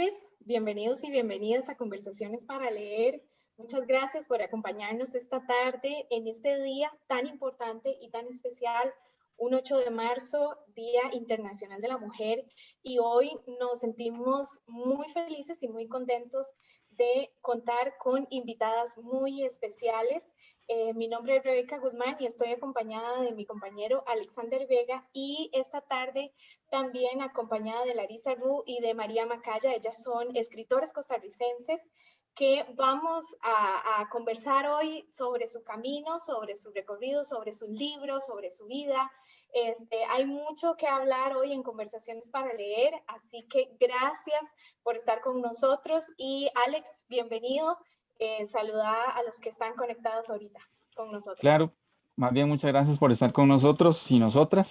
tardes, bienvenidos y bienvenidas a Conversaciones para Leer. Muchas gracias por acompañarnos esta tarde en este día tan importante y tan especial, un 8 de marzo, Día Internacional de la Mujer. Y hoy nos sentimos muy felices y muy contentos de contar con invitadas muy especiales. Mi nombre es Rebeca Guzmán y estoy acompañada de mi compañero Alexander Vega, y esta tarde también acompañada de Larisa Ru y de María Macaya. Ellas son escritoras costarricenses que vamos a conversar hoy sobre su camino, sobre su recorrido, sobre sus libros, sobre su vida. Hay mucho que hablar hoy en Conversaciones para Leer, así que gracias por estar con nosotros. Y Alex, bienvenido. Saluda a los que están conectados ahorita con nosotros. Claro, más bien muchas gracias por estar con nosotros y nosotras.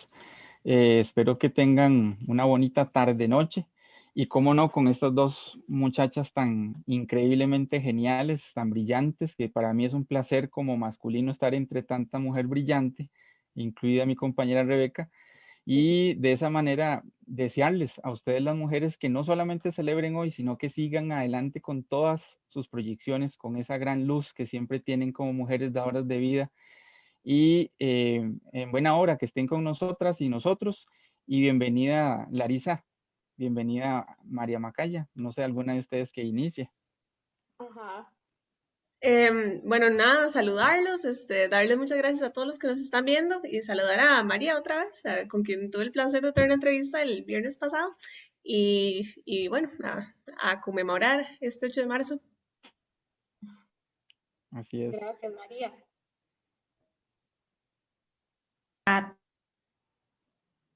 Espero que tengan una bonita tarde-noche y cómo no, con estas dos muchachas tan increíblemente geniales, tan brillantes, que para mí es un placer como masculino estar entre tanta mujer brillante, incluida mi compañera Rebeca, y de esa manera desearles a ustedes las mujeres que no solamente celebren hoy, sino que sigan adelante con todas sus proyecciones, con esa gran luz que siempre tienen como mujeres dadoras de vida, y en buena hora que estén con nosotras y nosotros. Y bienvenida Larisa, bienvenida María Macaya, no sé, alguna de ustedes que inicie. Ajá. Bueno, nada, saludarlos, darles muchas gracias a todos los que nos están viendo y saludar a María otra vez, con quien tuve el placer de tener una entrevista el viernes pasado y bueno, a conmemorar este 8 de marzo. Así es. Gracias, María.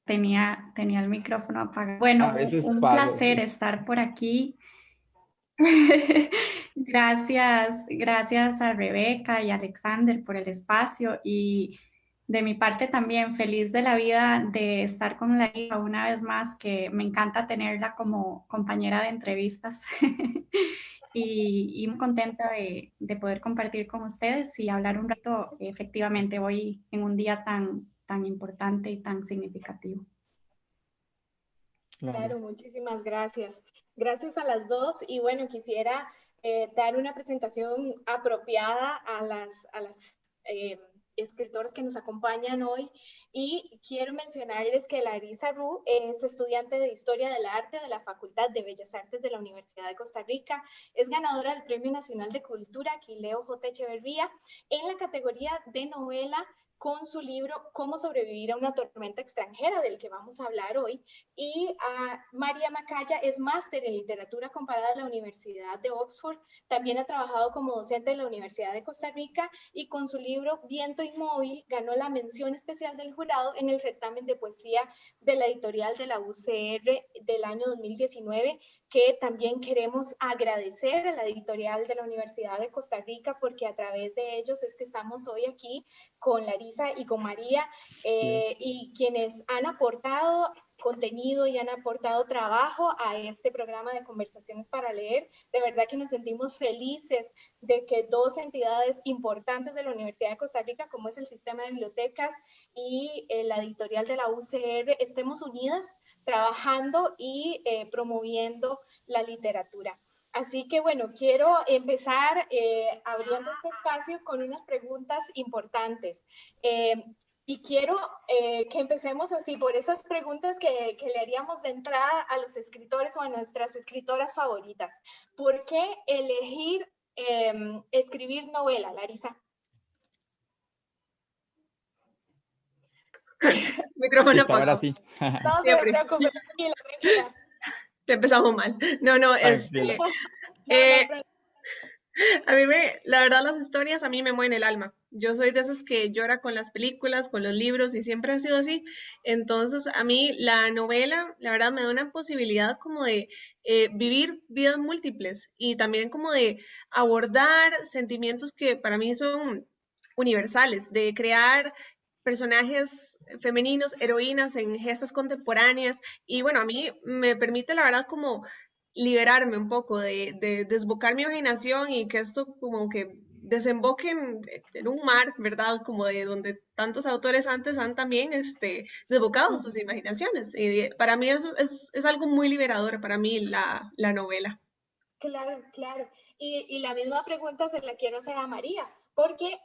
Tenía el micrófono apagado. Bueno, un placer estar por aquí. Gracias a Rebeca y Alexander por el espacio, y de mi parte también feliz de la vida de estar con Larisa una vez más, que me encanta tenerla como compañera de entrevistas y muy contenta de poder compartir con ustedes y hablar un rato, efectivamente hoy en un día tan importante y tan significativo. Claro, muchísimas gracias. Gracias a las dos. Y bueno, quisiera dar una presentación apropiada a las escritoras que nos acompañan hoy. Y quiero mencionarles que Larisa Ru es estudiante de Historia del Arte de la Facultad de Bellas Artes de la Universidad de Costa Rica. Es ganadora del Premio Nacional de Cultura Aquileo J. Echeverría en la categoría de novela, con su libro Cómo sobrevivir a una tormenta extranjera, del que vamos a hablar hoy. Y María Macaya es máster en literatura comparada de la Universidad de Oxford. También ha trabajado como docente en la Universidad de Costa Rica, y con su libro Viento Inmóvil ganó la mención especial del jurado en el certamen de poesía de la editorial de la UCR del año 2019, que también queremos agradecer a la editorial de la Universidad de Costa Rica, porque a través de ellos es que estamos hoy aquí con Larisa y con María, y quienes han aportado contenido y han aportado trabajo a este programa de Conversaciones para Leer. De verdad que nos sentimos felices de que dos entidades importantes de la Universidad de Costa Rica, como es el Sistema de Bibliotecas y la editorial de la UCR, estemos unidas trabajando y promoviendo la literatura. Así que bueno, quiero empezar abriendo este espacio con unas preguntas importantes. Y quiero que empecemos así por esas preguntas que le haríamos de entrada a los escritores o a nuestras escritoras favoritas. ¿Por qué elegir escribir novela, Larisa? Micrófono apagado. Sí. No se preocupe, tranquila, tranquila. Te empezamos mal. No, a mí la verdad, las historias a mí me mueven el alma. Yo soy de esas que llora con las películas, con los libros, y siempre ha sido así. Entonces, a mí la novela, la verdad, me da una posibilidad como de vivir vidas múltiples, y también como de abordar sentimientos que para mí son universales, de crear personajes femeninos, heroínas en gestas contemporáneas. Y bueno, a mí me permite, la verdad, como liberarme un poco, de desbocar mi imaginación, y que esto como que desemboque en un mar, ¿verdad? Como de donde tantos autores antes han también desbocado sus imaginaciones. Y para mí eso es algo muy liberador, para mí la novela. Claro, claro. Y la misma pregunta se la quiero hacer a María, porque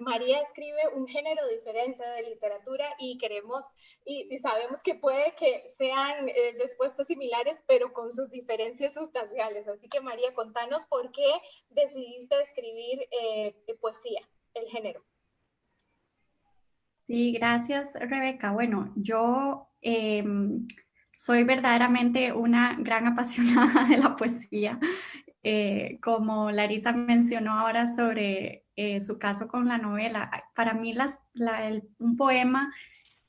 María escribe un género diferente de literatura y queremos, y sabemos que puede que sean respuestas similares, pero con sus diferencias sustanciales. Así que María, contanos por qué decidiste escribir poesía, el género. Sí, gracias, Rebeca. Bueno, yo soy verdaderamente una gran apasionada de la poesía. Como Larisa mencionó ahora sobre su caso con la novela, para mí un poema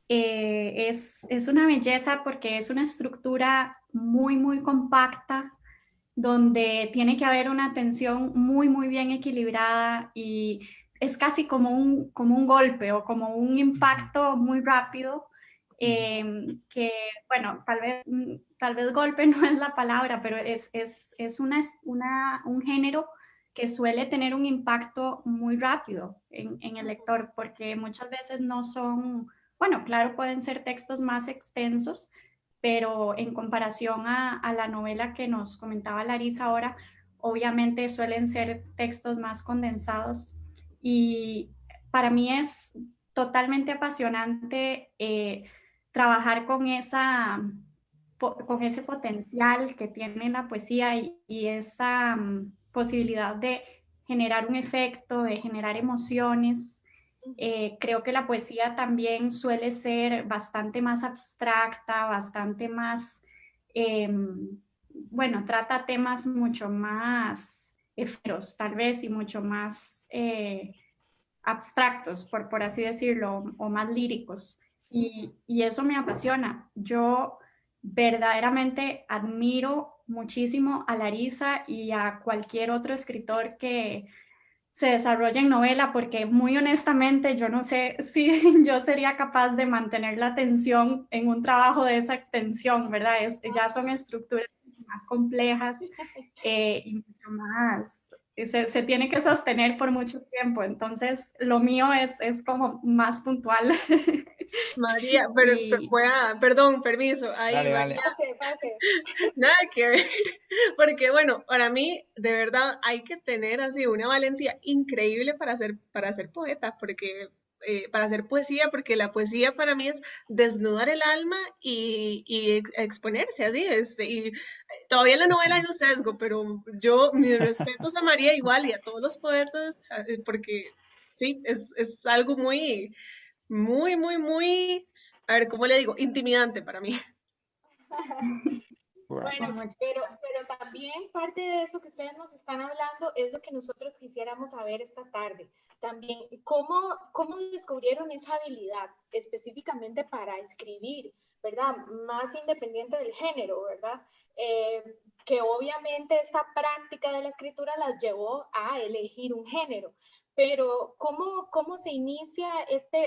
es una belleza porque es una estructura muy, muy compacta, donde tiene que haber una tensión muy, muy bien equilibrada y es casi como un golpe o como un impacto muy rápido, que, bueno, tal vez golpe no es la palabra, pero es un género que suele tener un impacto muy rápido en el lector, porque muchas veces no son, bueno, claro, pueden ser textos más extensos, pero en comparación a la novela que nos comentaba Larisa ahora, obviamente suelen ser textos más condensados y para mí es totalmente apasionante trabajar con ese potencial que tiene la poesía y esa posibilidad de generar un efecto, de generar emociones. Creo que la poesía también suele ser bastante más abstracta, bastante más, eh, bueno, trata temas mucho más efímeros tal vez y mucho más abstractos, por así decirlo, o más líricos. Y eso me apasiona. Yo verdaderamente admiro muchísimo a Larisa y a cualquier otro escritor que se desarrolla en novela, porque muy honestamente yo no sé si yo sería capaz de mantener la atención en un trabajo de esa extensión, ¿verdad? Ya son estructuras más complejas y mucho más, se tiene que sostener por mucho tiempo, entonces lo mío es como más puntual. María, Y perdón, permiso, ahí Dale, dale. María, Pase, pase. nada que ver, porque bueno, para mí de verdad hay que tener así una valentía increíble para ser poeta, porque para hacer poesía, porque la poesía para mí es desnudar el alma y exponerse así, y todavía en la novela hay un sesgo, pero yo mis respetos a María igual y a todos los poetas, porque sí, es algo muy, muy, muy, muy, a ver, ¿cómo le digo? Intimidante para mí. Bueno, pero también parte de eso que ustedes nos están hablando es lo que nosotros quisiéramos saber esta tarde. También, ¿cómo descubrieron esa habilidad específicamente para escribir, ¿verdad? Más independiente del género, ¿verdad? Que obviamente esta práctica de la escritura las llevó a elegir un género. Pero, ¿cómo se inicia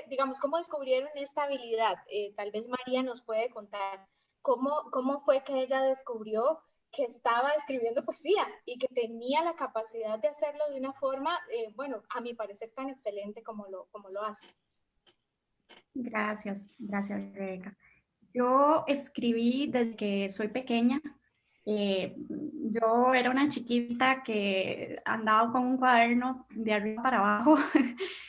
digamos, cómo descubrieron esta habilidad? Tal vez María nos puede contar. ¿Cómo fue que ella descubrió que estaba escribiendo poesía y que tenía la capacidad de hacerlo de una forma, bueno, a mi parecer tan excelente como lo hace? gracias, Rebeca. Yo escribí desde que soy pequeña. Yo era una chiquita que andaba con un cuaderno de arriba para abajo.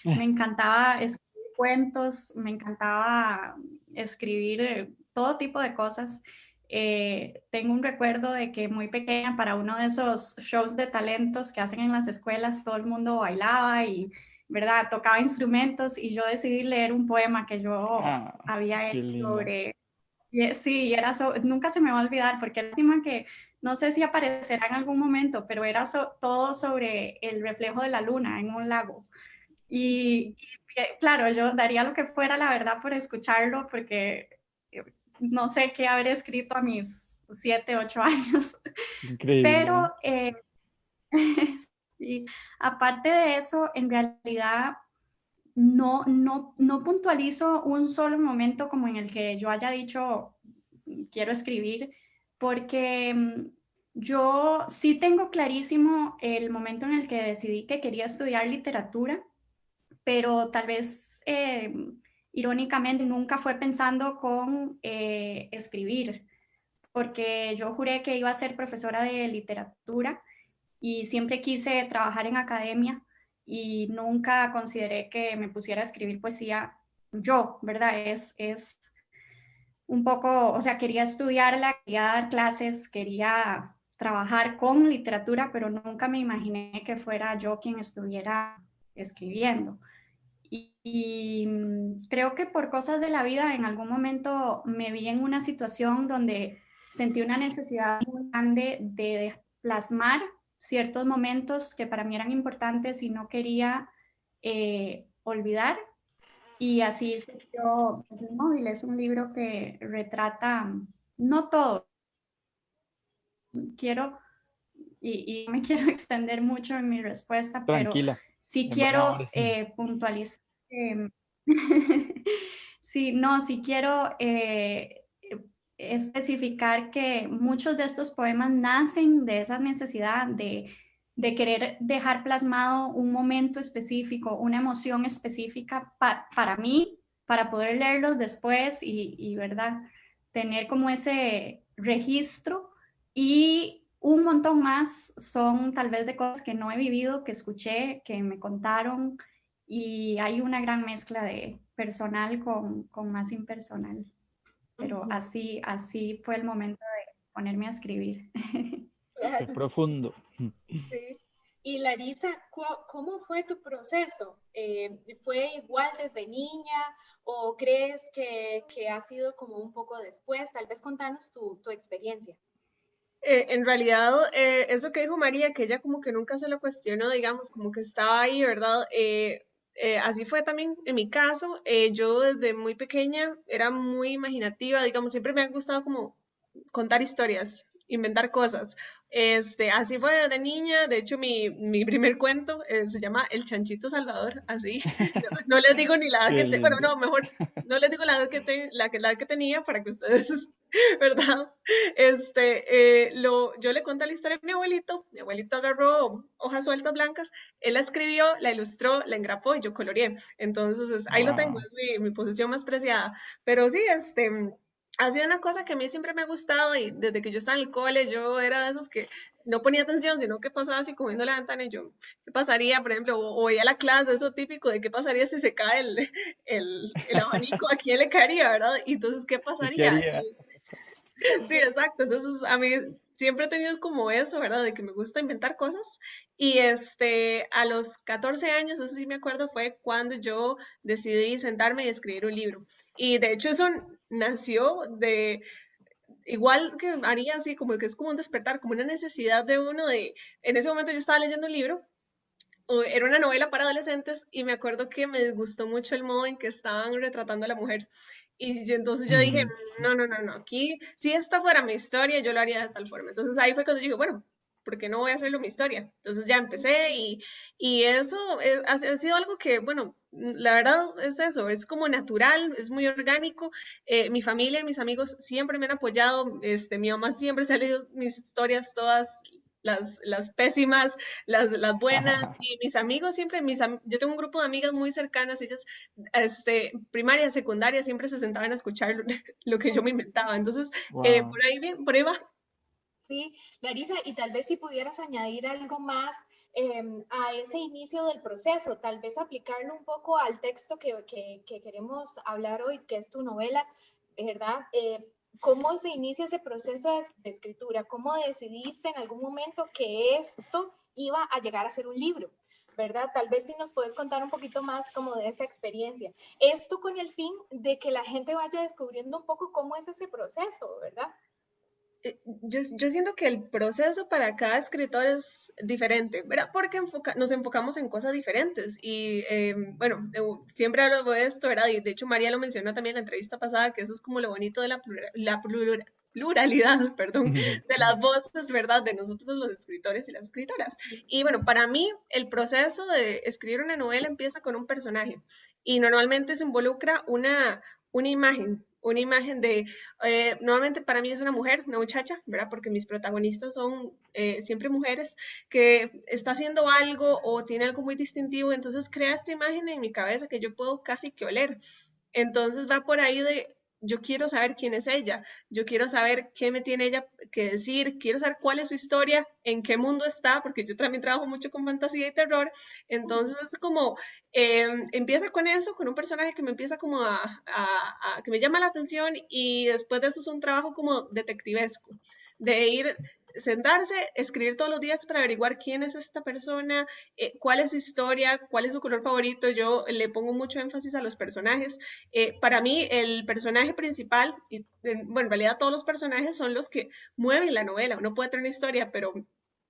Me encantaba escribir cuentos, me encantaba escribir todo tipo de cosas. Tengo un recuerdo de que muy pequeña, para uno de esos shows de talentos que hacen en las escuelas, todo el mundo bailaba y, ¿verdad?, tocaba instrumentos y yo decidí leer un poema que yo había Qué hecho lindo. sobre. Sí, nunca se me va a olvidar, porque lástima que no sé si aparecerá en algún momento, pero era todo sobre el reflejo de la luna en un lago. Y claro, yo daría lo que fuera, la verdad, por escucharlo, porque no sé qué haber escrito a mis 7, 8 años. Increíble. Pero sí, aparte de eso, en realidad no puntualizo un solo momento como en el que yo haya dicho quiero escribir, porque Yo sí tengo clarísimo el momento en el que decidí que quería estudiar literatura, pero tal vez irónicamente nunca fue pensando con escribir, porque yo juré que iba a ser profesora de literatura y siempre quise trabajar en academia y nunca consideré que me pusiera a escribir poesía yo, ¿verdad? Es un poco, o sea, quería estudiarla, quería dar clases, quería trabajar con literatura, pero nunca me imaginé que fuera yo quien estuviera escribiendo. Creo que por cosas de la vida en algún momento me vi en una situación donde sentí una necesidad muy grande de plasmar ciertos momentos que para mí eran importantes y no quería olvidar. Y así surgió El Móvil. Es un libro que retrata, no todo, quiero, y no me quiero extender mucho en mi respuesta, pero Tranquila, sí en buena quiero hora, sí. puntualizar. Sí, no, sí quiero especificar que muchos de estos poemas nacen de esa necesidad de querer dejar plasmado un momento específico, una emoción específica para mí, para poder leerlos después ¿verdad? Tener como ese registro y un montón más son tal vez de cosas que no he vivido, que escuché, que me contaron y hay una gran mezcla de personal con más impersonal. Pero así fue el momento de ponerme a escribir. Qué Claro, profundo. sí. Y Larisa, ¿cómo fue tu proceso? ¿Fue igual desde niña o crees que ha sido como un poco después? Tal vez contanos tu experiencia. En realidad, eso que dijo María, que ella como que nunca se lo cuestionó, digamos, como que estaba ahí, ¿verdad? Así fue también en mi caso. Yo desde muy pequeña era muy imaginativa, digamos, siempre me ha gustado como contar historias, inventar cosas. Así fue desde niña. De hecho, mi primer cuento se llama El Chanchito Salvador, así. No les digo ni la edad Qué bueno, lindo. no, mejor no les digo la edad la que tenía para que ustedes, ¿verdad? Yo le conté la historia a mi abuelito agarró hojas sueltas blancas, él la escribió, la ilustró, la engrapó y yo coloreé. Entonces, ahí lo tengo, Wow. es mi posesión más preciada. Pero sí, ha sido una cosa que a mí siempre me ha gustado y desde que yo estaba en el cole, yo era de esos que no ponía atención, sino que pasaba así como viendo la ventana y yo, ¿qué pasaría, por ejemplo? O veía la clase, eso típico de qué pasaría si se cae el abanico, ¿a quién le caería, verdad? Y entonces, ¿qué ¿Y qué pasaría? haría? Sí, exacto. Entonces, a mí siempre he tenido como eso, ¿verdad? De que me gusta inventar cosas. Y a los 14 años, eso sí me acuerdo, fue cuando yo decidí sentarme y escribir un libro. Y de hecho eso nació de, igual que María, así como que es como un despertar, como una necesidad de uno de, en ese momento yo estaba leyendo un libro, era una novela para adolescentes y me acuerdo que me disgustó mucho el modo en que estaban retratando a la mujer. Entonces yo dije, Ujú. no, no, no, no, aquí, si esta fuera mi historia, yo lo haría de tal forma. Entonces ahí fue cuando dije, bueno, ¿por qué no voy a hacerlo mi historia? Entonces ya empecé y eso ha sido algo que, bueno, la verdad es eso, es como natural, es muy orgánico. Mi familia y mis amigos siempre me han apoyado, mi mamá siempre se ha leído mis historias todas. Las pésimas, las buenas, y mis amigos siempre, yo tengo un grupo de amigas muy cercanas, ellas primaria, secundaria, siempre se sentaban a escuchar lo que yo me inventaba. Entonces, Wow. por ahí bien, por ahí va. Sí, Larisa, y tal vez si pudieras añadir algo más a ese inicio del proceso, tal vez aplicarlo un poco al texto que queremos hablar hoy, que es tu novela, ¿verdad? ¿Cómo se inicia ese proceso de escritura? ¿Cómo decidiste en algún momento que esto iba a llegar a ser un libro? ¿Verdad? Tal vez si nos puedes contar un poquito más como de esa experiencia. Esto con el fin de que la gente vaya descubriendo un poco cómo es ese proceso, ¿verdad? Yo siento que el proceso para cada escritor es diferente, ¿verdad? Porque nos enfocamos en cosas diferentes. Y bueno, siempre hablo de esto, ¿verdad? Y de hecho María lo mencionó también en la entrevista pasada, que eso es como lo bonito de pluralidad, perdón, de las voces, ¿verdad? De nosotros los escritores y las escritoras. Y bueno, para mí el proceso de escribir una novela empieza con un personaje y normalmente se involucra una imagen. una imagen de, nuevamente para mí es una mujer, una muchacha, ¿verdad? Porque mis protagonistas son siempre mujeres, que está haciendo algo o tiene algo muy distintivo, entonces crea esta imagen en mi cabeza que yo puedo casi que oler. Entonces va por ahí de, yo quiero saber quién es ella, yo quiero saber qué me tiene ella que decir, quiero saber cuál es su historia, en qué mundo está, porque yo también trabajo mucho con fantasía y terror. Entonces es como, empieza con eso, con un personaje que me empieza como que me llama la atención, y después de eso es un trabajo como detectivesco, de ir, sentarse, escribir todos los días para averiguar quién es esta persona, cuál es su historia, cuál es su color favorito. Yo le pongo mucho énfasis a los personajes. Para mí, el personaje principal, y bueno, en realidad todos los personajes son los que mueven la novela. Uno puede tener una historia, pero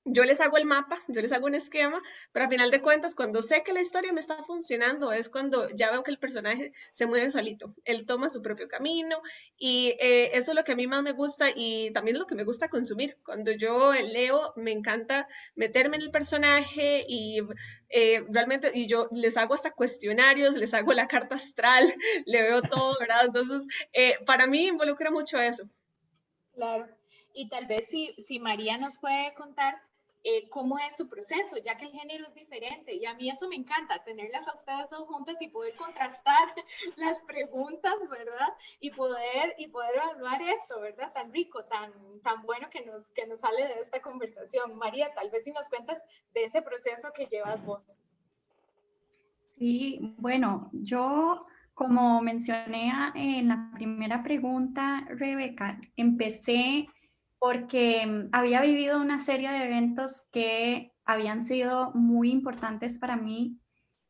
yo les hago el mapa, yo les hago un esquema, pero a final de cuentas, cuando sé que la historia me está funcionando, es cuando ya veo que el personaje se mueve solito, él toma su propio camino, y eso es lo que a mí más me gusta, y también lo que me gusta consumir. Cuando yo leo, me encanta meterme en el personaje, y realmente, y yo les hago hasta cuestionarios, les hago la carta astral, le veo todo, ¿verdad? Entonces, para mí involucra mucho eso. Claro. Y tal vez si María nos puede contar cómo es su proceso, ya que el género es diferente. Y a mí eso me encanta, tenerlas a ustedes dos juntas y poder contrastar las preguntas, ¿verdad? Y poder evaluar esto, ¿verdad? Tan rico, tan bueno que nos sale de esta conversación. María, tal vez si nos cuentas de ese proceso que llevas vos. Sí, bueno, yo, como mencioné en la primera pregunta, Rebeca, empecé porque había vivido una serie de eventos que habían sido muy importantes para mí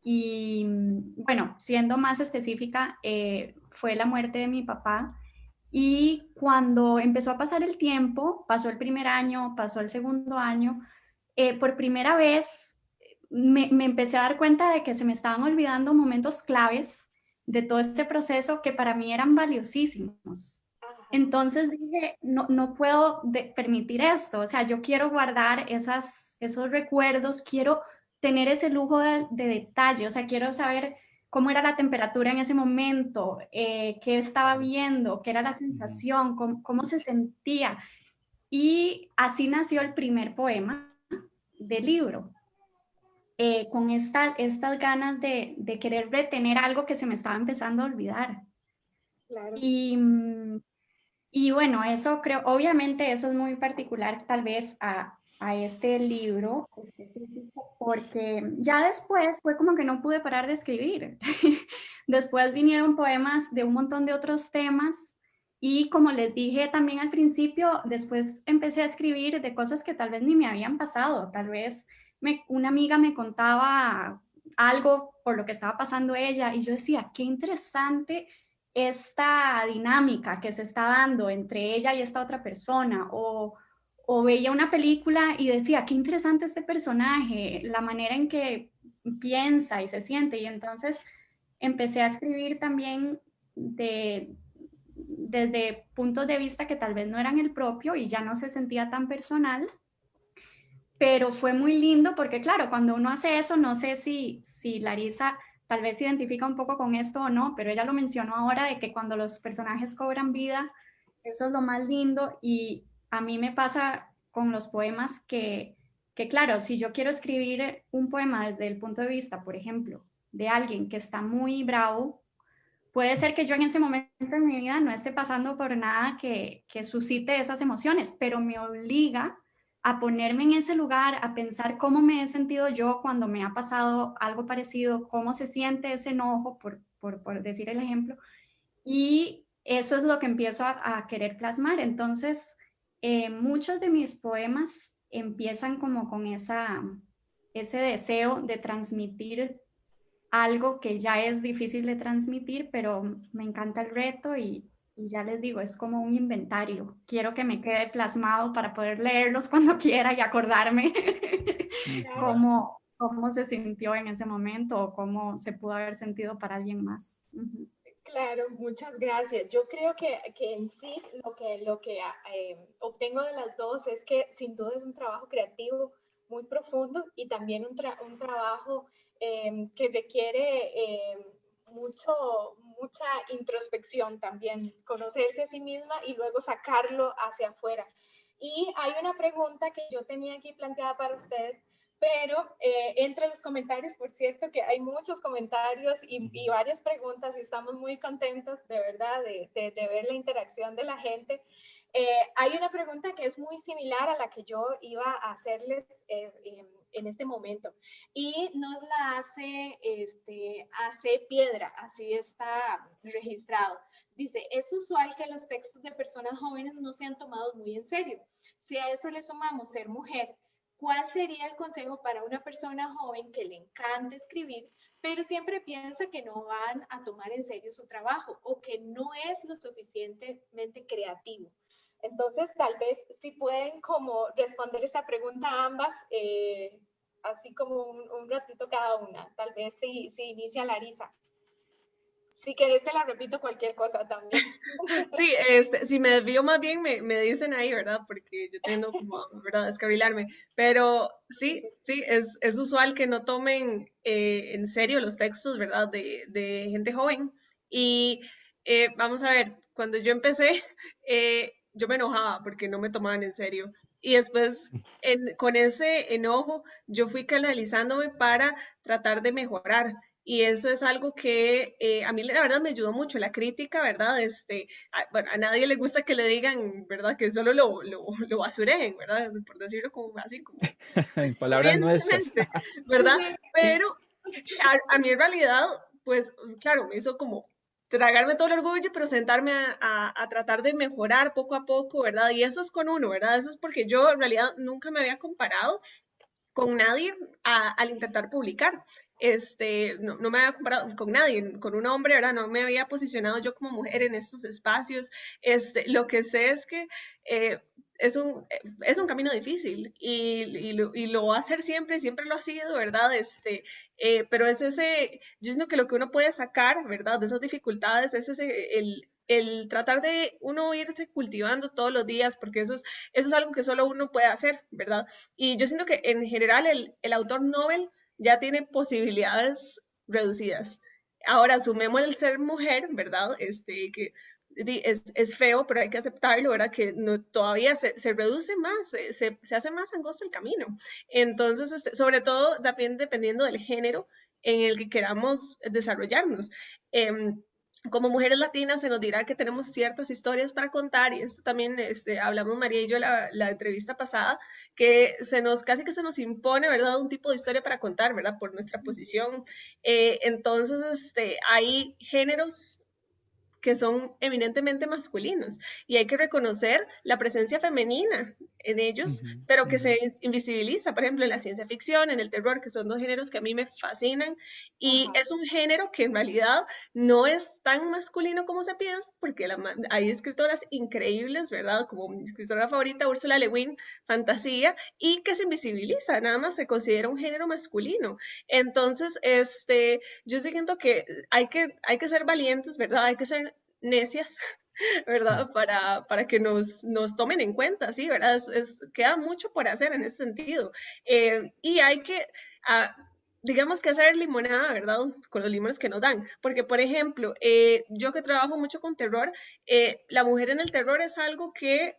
y, bueno, siendo más específica, fue la muerte de mi papá. Y cuando empezó a pasar el tiempo, pasó el primer año, pasó el segundo año, por primera vez me empecé a dar cuenta de que se me estaban olvidando momentos claves de todo este proceso que para mí eran valiosísimos. Entonces dije, no, no puedo permitir esto, o sea, yo quiero guardar esos recuerdos, quiero tener ese lujo de detalle, o sea, quiero saber cómo era la temperatura en ese momento, qué estaba viendo, qué era la sensación, cómo se sentía. Y así nació el primer poema del libro, con estas ganas de querer retener algo que se me estaba empezando a olvidar. Claro. Y bueno, eso creo, obviamente eso es muy particular tal vez a este libro específico, porque ya después fue como que no pude parar de escribir. Después vinieron poemas de un montón de otros temas, y como les dije también al principio, después empecé a escribir de cosas que tal vez ni me habían pasado. Tal vez una amiga me contaba algo por lo que estaba pasando ella, y yo decía, qué interesante esta dinámica que se está dando entre ella y esta otra persona, o veía una película y decía, qué interesante este personaje, la manera en que piensa y se siente. Y entonces empecé a escribir también desde puntos de vista que tal vez no eran el propio y ya no se sentía tan personal. Pero fue muy lindo porque, claro, cuando uno hace eso, no sé si Larisa tal vez se identifica un poco con esto o no, pero ella lo mencionó ahora, de que cuando los personajes cobran vida, eso es lo más lindo. Y a mí me pasa con los poemas que claro, si yo quiero escribir un poema desde el punto de vista, por ejemplo, de alguien que está muy bravo, puede ser que yo en ese momento de mi vida no esté pasando por nada que suscite esas emociones, pero me obliga a ponerme en ese lugar, a pensar cómo me he sentido yo cuando me ha pasado algo parecido, cómo se siente ese enojo, por decir el ejemplo, y eso es lo que empiezo a querer plasmar. Entonces, muchos de mis poemas empiezan como con ese deseo de transmitir algo que ya es difícil de transmitir, pero me encanta el reto, y ya les digo, es como un inventario. Quiero que me quede plasmado para poder leerlos cuando quiera y acordarme cómo se sintió en ese momento, o cómo se pudo haber sentido para alguien más. Claro, muchas gracias. Yo creo que en sí lo que obtengo de las dos es que sin duda es un trabajo creativo muy profundo, y también un trabajo que requiere mucha introspección también, conocerse a sí misma y luego sacarlo hacia afuera. Y hay una pregunta que yo tenía aquí planteada para ustedes, pero entre los comentarios, por cierto, que hay muchos comentarios y varias preguntas y estamos muy contentos de verdad de ver la interacción de la gente. Hay una pregunta que es muy similar a la que yo iba a hacerles en este momento y nos la hace Piedra, así está registrado. Dice, es usual que los textos de personas jóvenes no sean tomados muy en serio. Si a eso le sumamos ser mujer, ¿cuál sería el consejo para una persona joven que le encanta escribir, pero siempre piensa que no van a tomar en serio su trabajo o que no es lo suficientemente creativo? Entonces, tal vez si pueden como responder esta pregunta a ambas, así como un ratito cada una. Tal vez si inicia Larisa. Si querés te la repito cualquier cosa también. Sí, si me desvío más bien me dicen ahí, ¿verdad? Porque yo tengo como, ¿verdad? Descarrilarme. Pero sí, es usual que no tomen en serio los textos, ¿verdad? De gente joven. Y vamos a ver, cuando yo empecé, yo me enojaba porque no me tomaban en serio. Y después, con ese enojo, yo fui canalizándome para tratar de mejorar. Y eso es algo que a mí la verdad me ayudó mucho, la crítica, ¿verdad? Bueno, a nadie le gusta que le digan, ¿verdad? Que solo lo basureen, ¿verdad? Por decirlo como así, como En palabras nuestras. corrientemente, ¿verdad? Pero a mí en realidad, pues claro, me hizo como tragarme todo el orgullo, pero sentarme a tratar de mejorar poco a poco, ¿verdad? Y eso es con uno, ¿verdad? Eso es porque yo en realidad nunca me había comparado con nadie al intentar publicar. No me había comparado con nadie, con un hombre, ¿verdad? No me había posicionado yo como mujer en estos espacios. Lo que sé es que es un camino difícil y lo va a hacer siempre, siempre lo ha sido, ¿verdad? Pero es yo siento que lo que uno puede sacar, ¿verdad? De esas dificultades es el tratar de uno irse cultivando todos los días, porque eso es algo que solo uno puede hacer, ¿verdad? Y yo siento que en general el autor novel ya tiene posibilidades reducidas. Ahora, sumemos el ser mujer, ¿verdad? Que es feo, pero hay que aceptarlo, ¿verdad? Que no, todavía se reduce más, se hace más angosto el camino. Entonces, sobre todo también dependiendo del género en el que queramos desarrollarnos. Como mujeres latinas se nos dirá que tenemos ciertas historias para contar y esto también hablamos María y yo la entrevista pasada, que casi que se nos impone, ¿verdad? Un tipo de historia para contar, ¿verdad? Por nuestra posición. Entonces, hay géneros que son eminentemente masculinos y hay que reconocer la presencia femenina en ellos, pero que se invisibiliza, por ejemplo, en la ciencia ficción, en el terror, que son dos géneros que a mí me fascinan y es un género que en realidad no es tan masculino como se piensa, porque hay escritoras increíbles, ¿verdad? Como mi escritora favorita, Ursula Le Guin, fantasía, y que se invisibiliza, nada más se considera un género masculino. Entonces, yo siento que hay que ser valientes, ¿verdad? Hay que ser necias, ¿verdad? Para que nos tomen en cuenta, ¿sí? ¿Verdad? Queda mucho por hacer en ese sentido. Y hay que, digamos que hacer limonada, ¿verdad? Con los limones que nos dan. Porque, por ejemplo, yo que trabajo mucho con terror, la mujer en el terror es algo que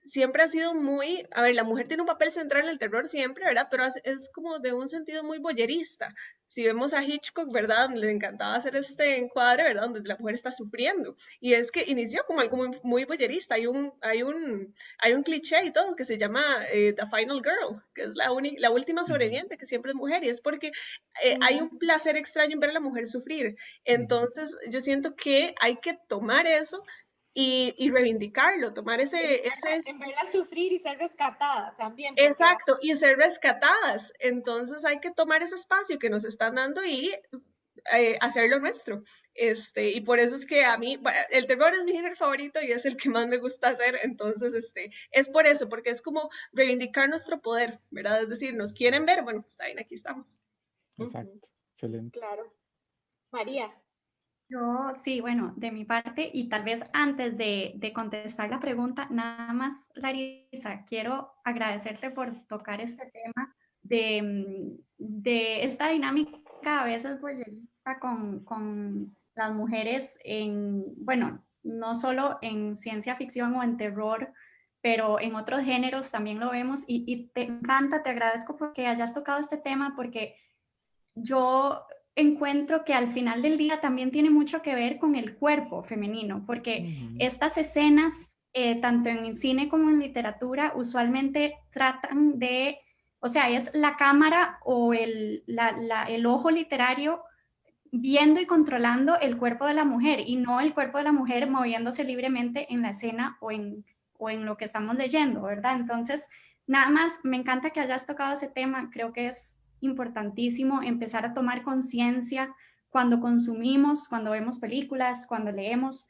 siempre ha sido muy, a ver, la mujer tiene un papel central en el terror siempre, ¿verdad? Pero es como de un sentido muy boyerista. Si vemos a Hitchcock, ¿verdad? Le encantaba hacer este encuadre, ¿verdad? Donde la mujer está sufriendo. Y es que inició como algo muy boyerista. Hay un cliché y todo que se llama The Final Girl, que es la última sobreviviente, que siempre es mujer. Y es porque hay un placer extraño en ver a la mujer sufrir. Entonces, yo siento que hay que tomar eso y reivindicarlo, tomar ese... En verla sufrir y ser rescatada también. Exacto, y ser rescatadas. Entonces hay que tomar ese espacio que nos están dando y hacerlo nuestro. Y por eso es que a mí, el terror es mi género favorito y es el que más me gusta hacer. Entonces, es por eso, porque es como reivindicar nuestro poder, ¿verdad? Es decir, nos quieren ver, bueno, está bien, aquí estamos. Exacto, excelente. Claro. María. Yo sí, bueno, de mi parte, y tal vez antes de contestar la pregunta, nada más, Larisa, quiero agradecerte por tocar este tema de esta dinámica a veces boyerista con las mujeres en, bueno, no solo en ciencia ficción o en terror, pero en otros géneros también lo vemos y te encanta, te agradezco porque hayas tocado este tema porque yo encuentro que al final del día también tiene mucho que ver con el cuerpo femenino, porque estas escenas, tanto en cine como en literatura, usualmente tratan de, o sea, es la cámara o el ojo literario viendo y controlando el cuerpo de la mujer y no el cuerpo de la mujer moviéndose libremente en la escena o en lo que estamos leyendo, ¿verdad? Entonces, nada más, me encanta que hayas tocado ese tema, creo que es importantísimo empezar a tomar conciencia cuando consumimos, cuando vemos películas, cuando leemos,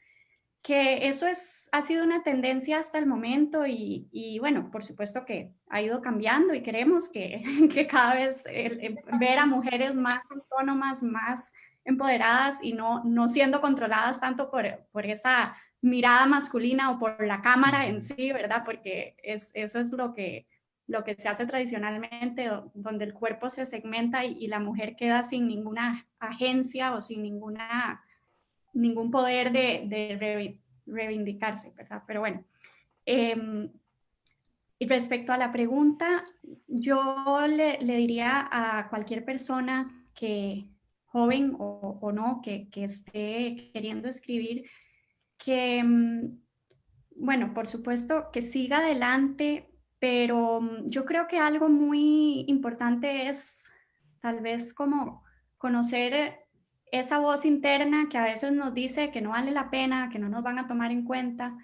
que eso ha sido una tendencia hasta el momento y bueno, por supuesto que ha ido cambiando y queremos que, que cada vez ver a mujeres más autónomas, más empoderadas y no siendo controladas tanto por esa mirada masculina o por la cámara en sí, ¿verdad? Porque eso es lo que se hace tradicionalmente, donde el cuerpo se segmenta y la mujer queda sin ninguna agencia o sin ningún poder de reivindicarse, ¿verdad? Pero bueno, y respecto a la pregunta, yo le diría a cualquier persona que, joven o no, que esté queriendo escribir, que, bueno, por supuesto, que siga adelante, pero yo creo que algo muy importante es tal vez como conocer esa voz interna que a veces nos dice que no vale la pena, que no nos van a tomar en cuenta.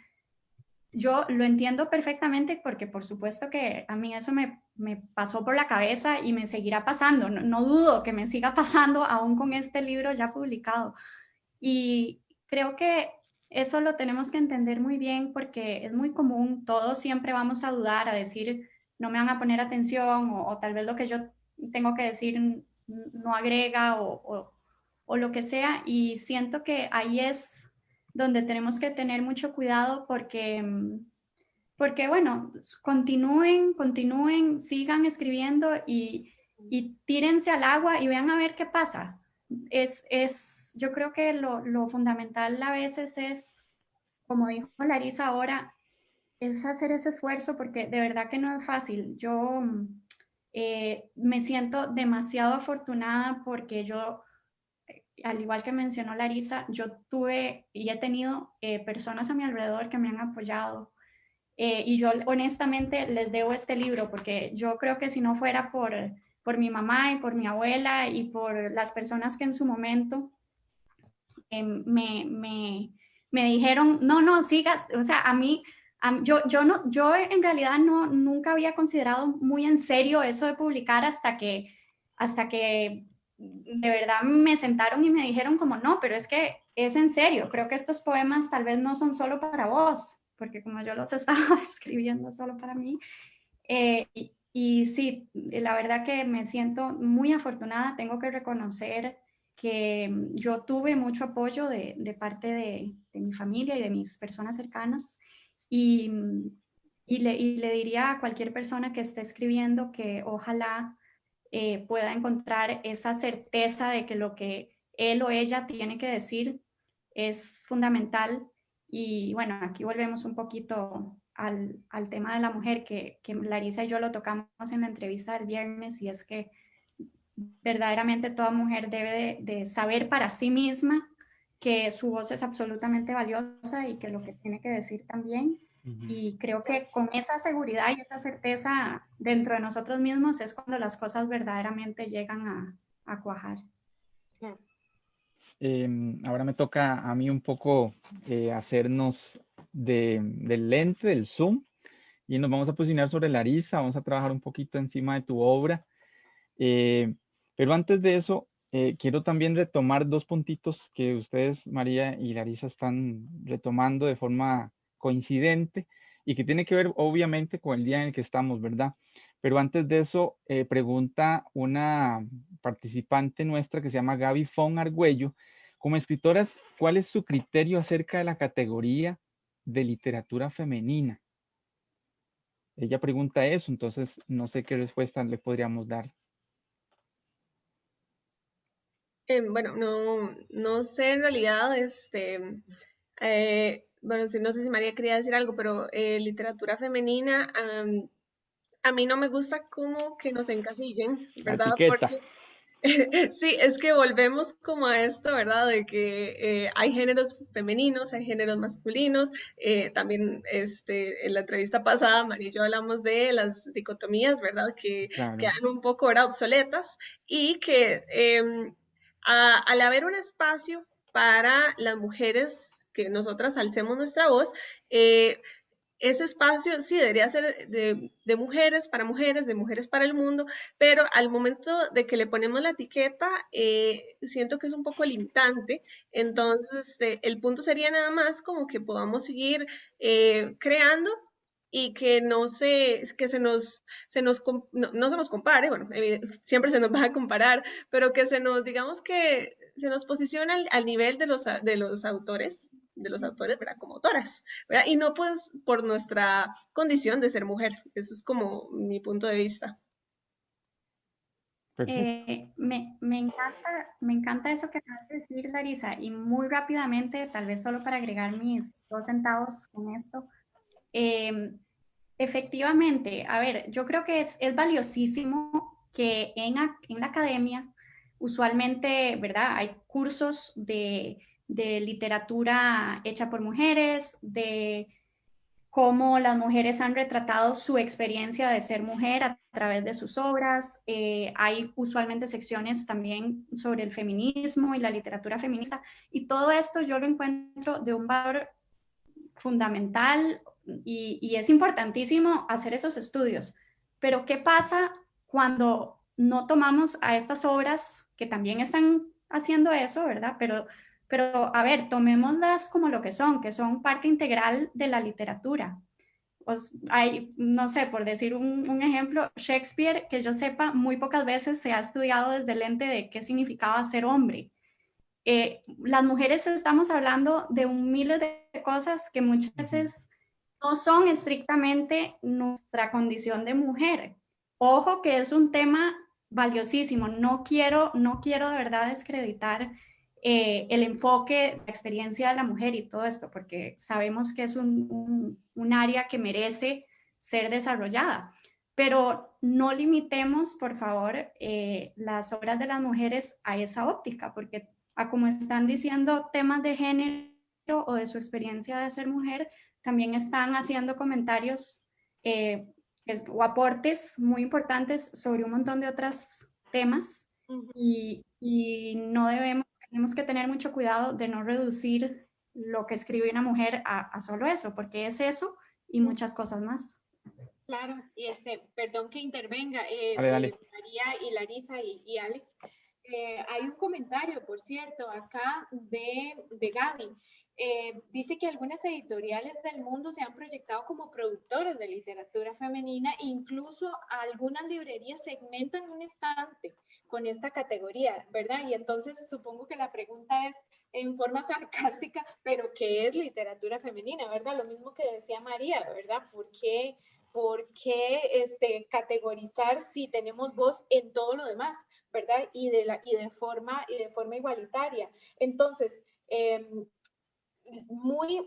Yo lo entiendo perfectamente porque por supuesto que a mí eso me pasó por la cabeza y me seguirá pasando. No dudo que me siga pasando aún con este libro ya publicado. Y creo que eso lo tenemos que entender muy bien porque es muy común, todos siempre vamos a dudar, a decir, no me van a poner atención o tal vez lo que yo tengo que decir no agrega o lo que sea. Y siento que ahí es donde tenemos que tener mucho cuidado porque bueno, continúen, sigan escribiendo y tírense al agua y vean a ver qué pasa. Yo creo que lo fundamental a veces es, como dijo Larisa ahora, es hacer ese esfuerzo porque de verdad que no es fácil. Yo me siento demasiado afortunada porque yo, al igual que mencionó Larisa, yo tuve y he tenido personas a mi alrededor que me han apoyado. Y yo honestamente les debo este libro porque yo creo que si no fuera por mi mamá y por mi abuela y por las personas que en su momento me dijeron, no, sigas, o sea, a mí, yo en realidad nunca había considerado muy en serio eso de publicar hasta que de verdad me sentaron y me dijeron como, no, pero es que es en serio, creo que estos poemas tal vez no son solo para vos, porque como yo los estaba escribiendo solo para mí, y sí, la verdad que me siento muy afortunada, tengo que reconocer que yo tuve mucho apoyo de parte de mi familia y de mis personas cercanas y, y le diría a cualquier persona que esté escribiendo que ojalá pueda encontrar esa certeza de que lo que él o ella tiene que decir es fundamental. Y bueno, aquí volvemos un poquito al tema de la mujer que Larisa y yo lo tocamos en la entrevista del viernes y es que verdaderamente toda mujer debe de saber para sí misma que su voz es absolutamente valiosa y que lo que tiene que decir también. Y creo que con esa seguridad y esa certeza dentro de nosotros mismos es cuando las cosas verdaderamente llegan a cuajar. Ahora me toca a mí un poco hacernos del lente, del zoom, y nos vamos a posicionar sobre Larisa, vamos a trabajar un poquito encima de tu obra. Pero antes de eso, quiero también retomar dos puntitos que ustedes, María y Larisa, están retomando de forma coincidente y que tiene que ver obviamente con el día en el que estamos, ¿verdad? Pero antes de eso, pregunta una participante nuestra que se llama Gaby Fon Argüello, como escritoras, ¿cuál es su criterio acerca de la categoría de literatura femenina? Ella pregunta eso, entonces no sé qué respuesta le podríamos dar. Bueno, no sé en realidad, bueno, no sé si María quería decir algo, pero literatura femenina, a mí no me gusta como que nos encasillen, La ¿verdad? etiqueta. Porque sí, es que volvemos como a esto, ¿verdad? De que hay géneros femeninos, hay géneros masculinos. También en la entrevista pasada, María y yo hablamos de las dicotomías, ¿verdad? Que Claro. quedan un poco ahora obsoletas y que al haber un espacio para las mujeres, que nosotras alcemos nuestra voz, ese espacio sí debería ser de mujeres, de mujeres para el mundo, pero al momento de que le ponemos la etiqueta, siento que es un poco limitante. Entonces, el punto sería nada más como que podamos seguir creando y que no se, que se nos no se nos compare, bueno, siempre se nos va a comparar, pero que se nos, digamos que se nos posiciona al nivel de los autores, ¿verdad? Como autoras, ¿verdad? Y no pues por nuestra condición de ser mujer. Eso es como mi punto de vista. Perfecto. Me encanta eso que acabas de decir, Larisa, y muy rápidamente, tal vez solo para agregar mis 2 centavos con esto. Eh, Efectivamente, a ver, yo creo que es valiosísimo que en la academia, usualmente, ¿verdad? Hay cursos de literatura hecha por mujeres, de cómo las mujeres han retratado su experiencia de ser mujer a través de sus obras. Hay usualmente secciones también sobre el feminismo y la literatura feminista. Y todo esto yo lo encuentro de un valor fundamental y es importantísimo hacer esos estudios. Pero ¿qué pasa cuando no tomamos a estas obras que también están haciendo eso, ¿verdad? Pero a ver, tomémoslas como lo que son parte integral de la literatura. Pues hay, no sé, por decir un ejemplo, Shakespeare, que yo sepa, muy pocas veces se ha estudiado desde el lente de qué significaba ser hombre. Las mujeres estamos hablando de un miles de cosas que muchas veces no son estrictamente nuestra condición de mujer. Ojo que es un tema valiosísimo. No quiero de verdad descreditar el enfoque, la experiencia de la mujer y todo esto, porque sabemos que es un área que merece ser desarrollada. Pero no limitemos, por favor, las obras de las mujeres a esa óptica, porque a como están diciendo temas de género o de su experiencia de ser mujer, también están haciendo comentarios o aportes muy importantes sobre un montón de otros temas y no tenemos que tener mucho cuidado de no reducir lo que escribe una mujer a solo eso, porque es eso y muchas cosas más. Claro, y perdón que intervenga, Dale, dale. María y Larisa y Alex. Hay un comentario, por cierto, acá de Gaby. Dice que algunas editoriales del mundo se han proyectado como productores de literatura femenina, incluso algunas librerías segmentan un estante con esta categoría, ¿verdad? Y entonces supongo que la pregunta es en forma sarcástica, pero ¿qué es literatura femenina, verdad? Lo mismo que decía María, ¿verdad? ¿Por qué categorizar si tenemos voz en todo lo demás, ¿verdad? Y de forma igualitaria. Entonces, muy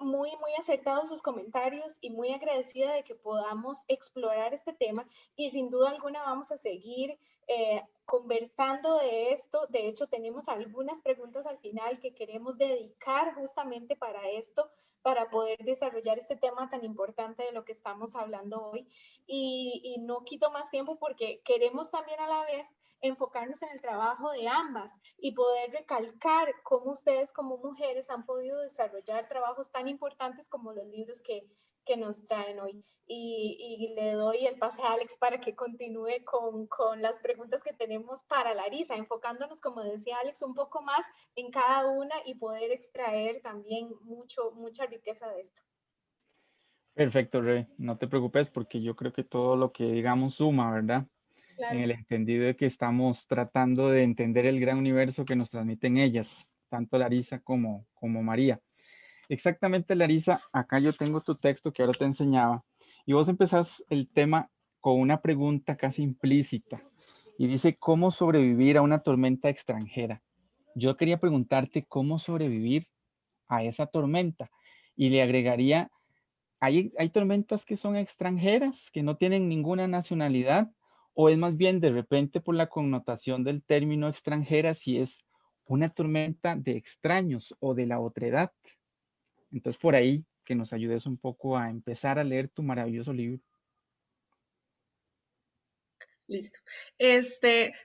acertados sus comentarios y muy agradecida de que podamos explorar este tema y sin duda alguna vamos a seguir conversando de esto. De hecho, tenemos algunas preguntas al final que queremos dedicar justamente para esto, para poder desarrollar este tema tan importante de lo que estamos hablando hoy. Y no quito más tiempo porque queremos también a la vez enfocarnos en el trabajo de ambas y poder recalcar cómo ustedes como mujeres han podido desarrollar trabajos tan importantes como los libros que nos traen hoy. Y le doy el pase a Alex para que continúe con las preguntas que tenemos para Larisa, enfocándonos, como decía Alex, un poco más en cada una y poder extraer también mucha riqueza de esto. Perfecto, Rey. No te preocupes porque yo creo que todo lo que digamos suma, ¿verdad? En Claro. el entendido de que estamos tratando de entender el gran universo que nos transmiten ellas, tanto Larisa como María. Exactamente, Larisa, acá yo tengo tu texto que ahora te enseñaba y vos empezás el tema con una pregunta casi implícita y dice, ¿cómo sobrevivir a una tormenta extranjera? yo quería preguntarte cómo sobrevivir a esa tormenta y le agregaría, hay tormentas que son extranjeras, que no tienen ninguna nacionalidad, o es más bien de repente por la connotación del término extranjera, si es una tormenta de extraños o de la otredad. Entonces por ahí que nos ayudes un poco a empezar a leer tu maravilloso libro. Listo.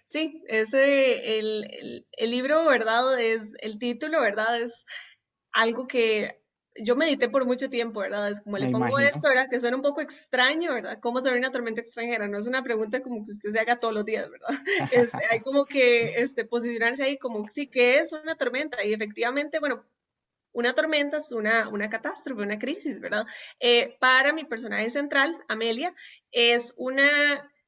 Sí, el libro, ¿verdad? El título, ¿verdad? Es algo que yo medité por mucho tiempo, ¿verdad? Es como le Me pongo imagino. esto, ¿verdad? Que suena un poco extraño, ¿verdad? ¿Cómo sobre una tormenta extranjera? No es una pregunta como que usted se haga todos los días, ¿verdad? Hay como que posicionarse ahí como, sí, ¿qué es una tormenta? Y efectivamente, bueno, una tormenta es una catástrofe, una crisis, ¿verdad? Para mi personaje central, Amelia, es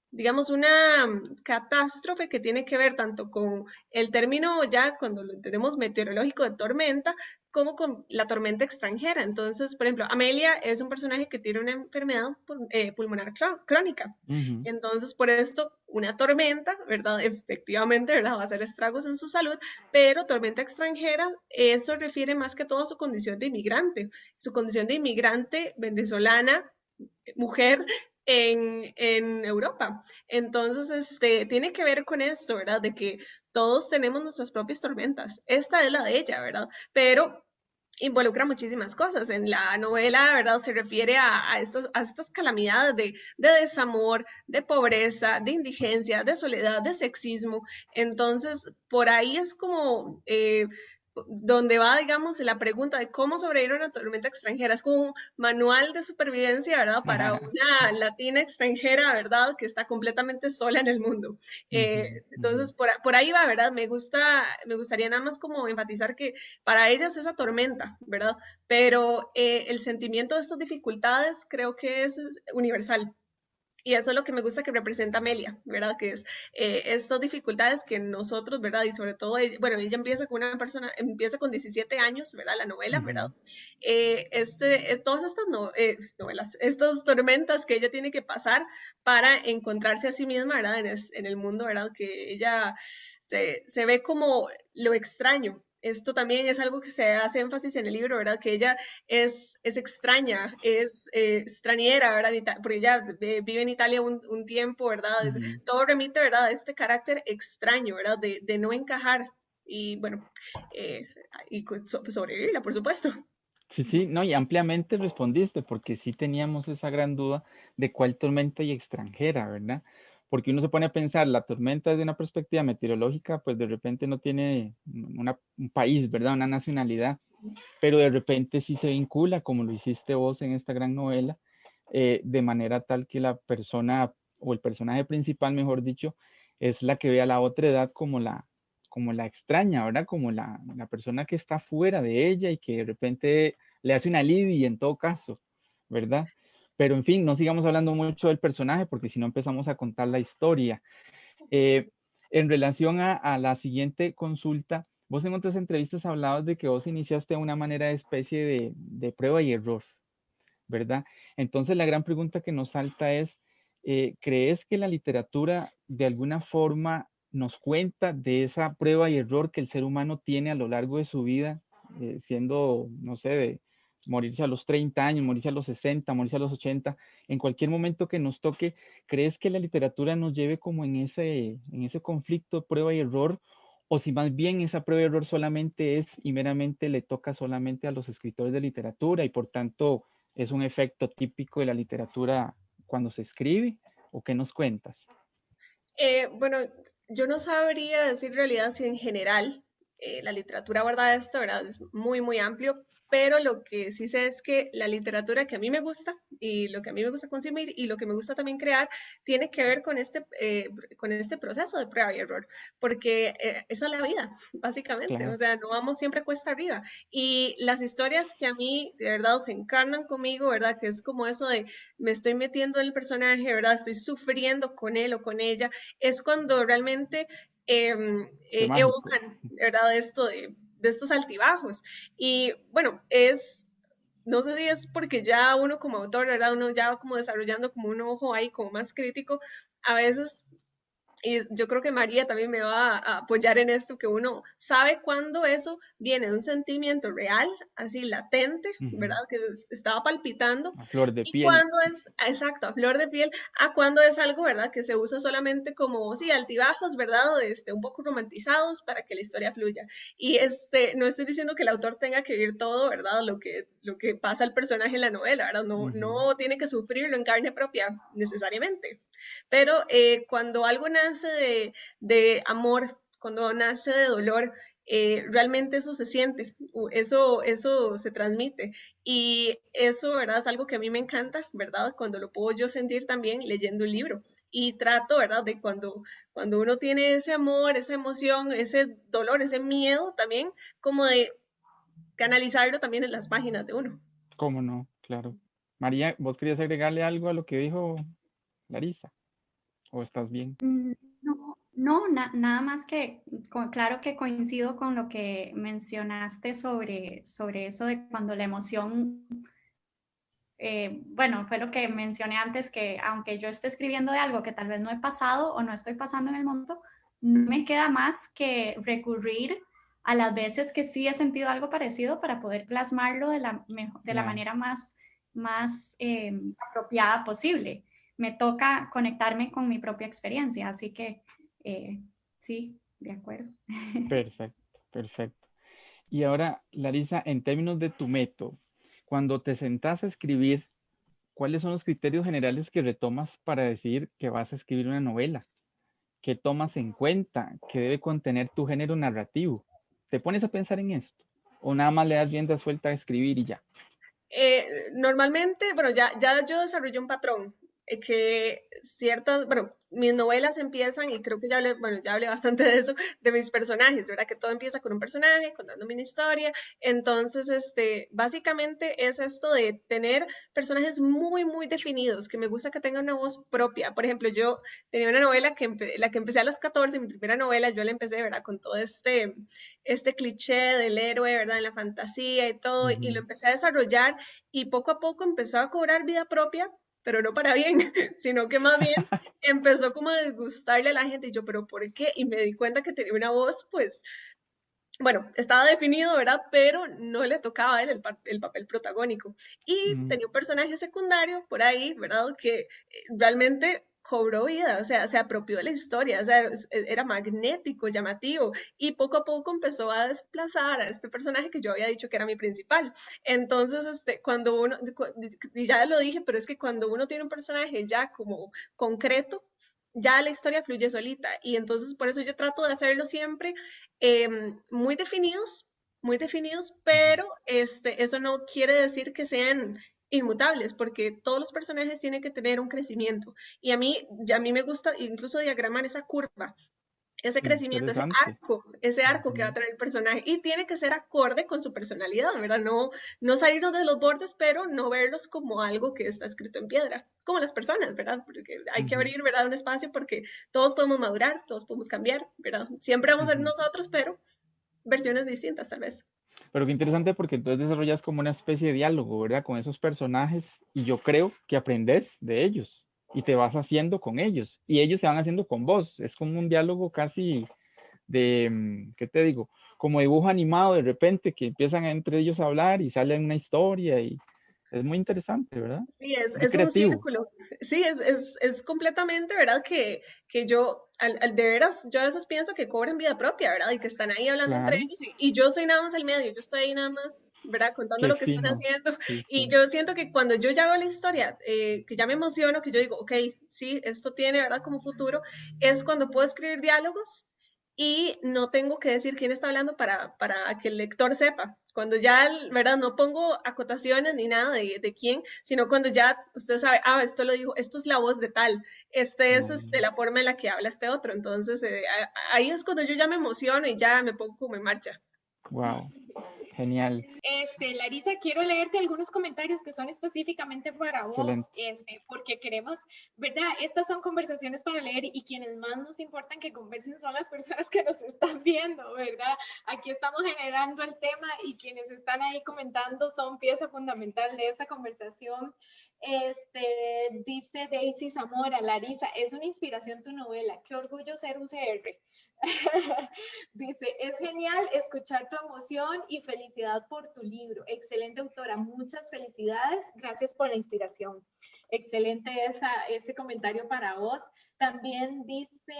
digamos, una catástrofe que tiene que ver tanto con el término ya cuando lo entendemos meteorológico de tormenta, como con la tormenta extranjera. Entonces, por ejemplo, Amelia es un personaje que tiene una enfermedad pulmonar crónica. Ujú. Entonces, por esto, una tormenta, ¿verdad? Efectivamente, ¿verdad? Va a hacer estragos en su salud, pero tormenta extranjera, eso refiere más que todo a su condición de inmigrante, su condición de inmigrante venezolana, mujer en Europa. Entonces, tiene que ver con esto, ¿verdad? De que todos tenemos nuestras propias tormentas. Esta es la de ella, ¿verdad? Pero involucra muchísimas cosas. En la novela, ¿verdad? Se refiere a estas calamidades de desamor, de pobreza, de indigencia, de soledad, de sexismo. Entonces, por ahí es como donde va, digamos, la pregunta de cómo sobrevivir a una tormenta extranjera. Es como un manual de supervivencia, ¿verdad? Para una latina extranjera, ¿verdad? Que está completamente sola en el mundo. Ujú, ujú. Entonces, por ahí va, ¿verdad? Me gustaría nada más como enfatizar que para ellas es esa tormenta, ¿verdad? Pero el sentimiento de estas dificultades creo que es universal. Y eso es lo que me gusta que representa Amelia, ¿verdad? Que es estas dificultades que nosotros, ¿verdad? Y sobre todo, bueno, ella empieza con una persona, empieza con 17 años, ¿verdad? La novela, ¿verdad? Ujú. Todas estas novelas, estas tormentas que ella tiene que pasar para encontrarse a sí misma, ¿verdad? En el mundo, ¿verdad? Que ella se ve como lo extraño. Esto también es algo que se hace énfasis en el libro, ¿verdad? Que ella es extraña, es extranjera, ¿verdad? Porque ella vive en Italia un tiempo, ¿verdad? Ujú. Todo remite, ¿verdad? A este carácter extraño, ¿verdad? De no encajar y, bueno, eh, y sobrevivirla, por supuesto. Sí, sí, no, y ampliamente respondiste, porque sí teníamos esa gran duda de cuál tormenta y extranjera, ¿verdad? Porque uno se pone a pensar, la tormenta desde una perspectiva meteorológica, pues de repente no tiene un país, ¿verdad? Una nacionalidad, pero de repente sí se vincula, como lo hiciste vos en esta gran novela, de manera tal que la persona o el personaje principal, mejor dicho, es la que ve a la otra edad como la extraña, ¿verdad? Como la persona que está fuera de ella y que de repente le hace una lidia en todo caso, ¿verdad? Pero en fin, no sigamos hablando mucho del personaje porque si no empezamos a contar la historia. Eh, en relación a la siguiente consulta, vos en otras entrevistas hablabas de que vos iniciaste una manera de especie de prueba y error, ¿verdad? Entonces la gran pregunta que nos salta es, ¿crees que la literatura de alguna forma nos cuenta de esa prueba y error que el ser humano tiene a lo largo de su vida, siendo, no sé, de morirse a los 30 años, morirse a los 60, morirse a los 80, en cualquier momento que nos toque, ¿crees que la literatura nos lleve como en ese conflicto de prueba y error? O si más bien esa prueba y error solamente es y meramente le toca solamente a los escritores de literatura y por tanto es un efecto típico de la literatura cuando se escribe, ¿o qué nos cuentas? Bueno, yo no sabría decir en realidad si en general la literatura aborda esto, ¿verdad? Es muy, muy amplio, pero lo que sí sé es que la literatura que a mí me gusta y lo que a mí me gusta consumir y lo que me gusta también crear tiene que ver con este proceso de prueba y error, porque esa es la vida, básicamente, o Claro. sea, no vamos siempre cuesta arriba. Y las historias que a mí de verdad se encarnan conmigo, ¿verdad? Que es como eso de me estoy metiendo en el personaje, ¿verdad? Estoy sufriendo con él o con ella es cuando realmente Qué mágico. evocan, ¿verdad? De estos altibajos. Y bueno, no sé si es porque ya uno como autor, ¿verdad? Uno ya va como desarrollando como un ojo ahí como más crítico, a veces y yo creo que María también me va a apoyar en esto, que uno sabe cuándo eso viene de un sentimiento real, así latente, ¿verdad? Que estaba palpitando, A flor de y piel. cuándo es, exacto, a flor de piel, a cuándo es algo, ¿verdad? Que se usa solamente como, sí, altibajos, ¿verdad? O un poco romantizados para que la historia fluya. Y no estoy diciendo que el autor tenga que vivir todo, ¿verdad? Lo que pasa al personaje en la novela, ¿verdad? No tiene que sufrirlo en carne propia necesariamente. Pero cuando algo nace de amor, cuando nace de dolor, realmente eso se siente, eso se transmite. Y eso, ¿verdad? Es algo que a mí me encanta, ¿verdad? Cuando lo puedo yo sentir también leyendo un libro. Y trato, ¿verdad? De cuando uno tiene ese amor, esa emoción, ese dolor, ese miedo también, como de canalizarlo también en las páginas de uno. ¿Cómo no? Claro. María, ¿vos querías agregarle algo a lo que dijo Larisa? ¿O estás bien? No, no, nada más que, claro que coincido con lo que mencionaste sobre eso de cuando la emoción, bueno, fue lo que mencioné antes, que aunque yo esté escribiendo de algo que tal vez no he pasado o no estoy pasando en el momento, no me queda más que recurrir a las veces que sí he sentido algo parecido para poder plasmarlo de la manera más apropiada posible. Me toca conectarme con mi propia experiencia, así que sí, de acuerdo. Perfecto, perfecto. Y ahora, Larisa, en términos de tu método, cuando te sentás a escribir, ¿cuáles son los criterios generales que retomas para decidir que vas a escribir una novela? ¿Qué tomas en cuenta? ¿Qué debe contener tu género narrativo? ¿Te pones a pensar en esto? ¿O nada más le das rienda suelta a escribir y ya? Normalmente, bueno, ya yo desarrollé un patrón que ciertas, bueno, mis novelas empiezan, y creo que ya hablé bastante de eso, de mis personajes, ¿verdad? Que todo empieza con un personaje, contándome una historia. Entonces, básicamente es esto de tener personajes muy, muy definidos, que me gusta que tengan una voz propia. Por ejemplo, yo tenía una novela la que empecé a los 14, mi primera novela, yo la empecé, ¿verdad? Con todo este cliché del héroe, ¿verdad? En la fantasía y todo, y lo empecé a desarrollar, y poco a poco empezó a cobrar vida propia, pero no para bien, sino que más bien empezó como a disgustarle a la gente, y yo, pero ¿por qué? Y me di cuenta que tenía una voz, pues, bueno, estaba definido, ¿verdad? Pero no le tocaba a él el papel protagónico. Y tenía un personaje secundario por ahí, ¿verdad? Que realmente cobró vida, o sea, se apropió de la historia, o sea, era magnético, llamativo, y poco a poco empezó a desplazar a este personaje que yo había dicho que era mi principal. Entonces, cuando uno, y ya lo dije, pero es que cuando uno tiene un personaje ya como concreto, ya la historia fluye solita, y entonces por eso yo trato de hacerlo siempre muy definidos, pero eso no quiere decir que sean inmutables, porque todos los personajes tienen que tener un crecimiento, y a mí me gusta incluso diagramar esa curva, ese crecimiento, Interesante. ese arco que va a tener el personaje, y tiene que ser acorde con su personalidad, ¿verdad? No salirnos de los bordes, pero no verlos como algo que está escrito en piedra, como las personas, ¿verdad? Porque hay que abrir, ¿verdad? Un espacio, porque todos podemos madurar, todos podemos cambiar, ¿verdad? Siempre vamos a ser nosotros, pero versiones distintas tal vez. Pero qué interesante, porque entonces desarrollas como una especie de diálogo, ¿verdad? Con esos personajes, y yo creo que aprendes de ellos y te vas haciendo con ellos y ellos se van haciendo con vos. Es como un diálogo casi de, ¿qué te digo? Como dibujo animado de repente, que empiezan entre ellos a hablar y sale una historia, y es muy interesante, ¿verdad? Sí, Muy es un creativo. círculo. Sí, es completamente, ¿verdad? Que yo, de veras, yo a veces pienso que cobran vida propia, ¿verdad? Y que están ahí hablando entre Claro, ellos, y yo soy nada más el medio, yo estoy ahí nada más, ¿verdad? Contando qué lo que están fino. haciendo. Sí, Y sí. yo siento que cuando yo ya veo la historia, que ya me emociono, que yo digo, ok, sí, esto tiene, ¿verdad? Como futuro, es cuando puedo escribir diálogos y no tengo que decir quién está hablando para que el lector sepa. Cuando ya, ¿verdad? No pongo acotaciones ni nada de quién, sino cuando ya usted sabe, esto lo dijo, esto es la voz de tal, es la forma en la que habla este otro. Entonces, ahí es cuando yo ya me emociono y ya me pongo como en marcha. Wow, genial, Larisa, quiero leerte algunos comentarios que son específicamente para vos, excelente. porque queremos, ¿verdad? Estas son conversaciones para leer, y quienes más nos importan que conversen son las personas que nos están viendo, ¿verdad? Aquí estamos generando el tema, y quienes están ahí comentando son pieza fundamental de esa conversación. Dice Daisy Zamora, Larisa, es una inspiración tu novela, qué orgullo ser UCR. Dice, es genial escuchar tu emoción y felicidad por tu libro. Excelente autora, muchas felicidades, gracias por la inspiración. Excelente ese comentario para vos. También dice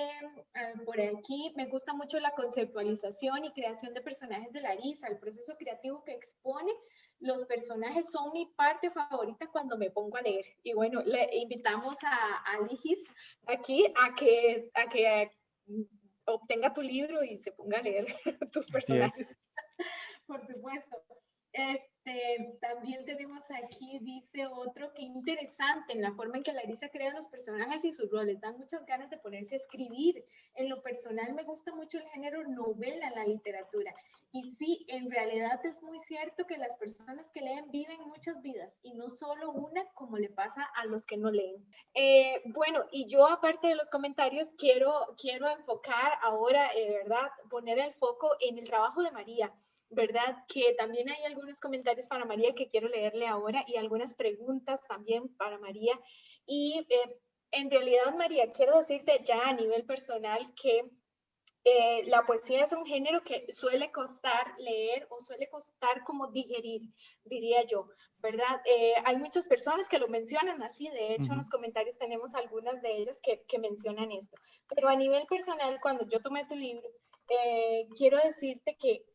por aquí, me gusta mucho la conceptualización y creación de personajes de Larisa, el proceso creativo que expone. Los personajes son mi parte favorita cuando me pongo a leer. Y bueno, le invitamos a Ligis aquí a que obtenga tu libro y se ponga a leer tus personajes. Por supuesto. También tenemos aquí, dice otro, que interesante en la forma en que Larisa crea los personajes y sus roles. Dan muchas ganas de ponerse a escribir. En lo personal me gusta mucho el género novela en la literatura. Y sí, en realidad es muy cierto que las personas que leen viven muchas vidas y no solo una, como le pasa a los que no leen. Bueno, y yo aparte de los comentarios quiero enfocar ahora, ¿verdad? Poner el foco en el trabajo de María. ¿Verdad? Que también hay algunos comentarios para María que quiero leerle ahora y algunas preguntas también para María. Y en realidad, María, quiero decirte ya a nivel personal que la poesía es un género que suele costar leer o suele costar como digerir, diría yo, ¿verdad? Hay muchas personas que lo mencionan así, de hecho en los comentarios tenemos algunas de ellas que mencionan esto. Pero a nivel personal, cuando yo tomé tu libro, quiero decirte que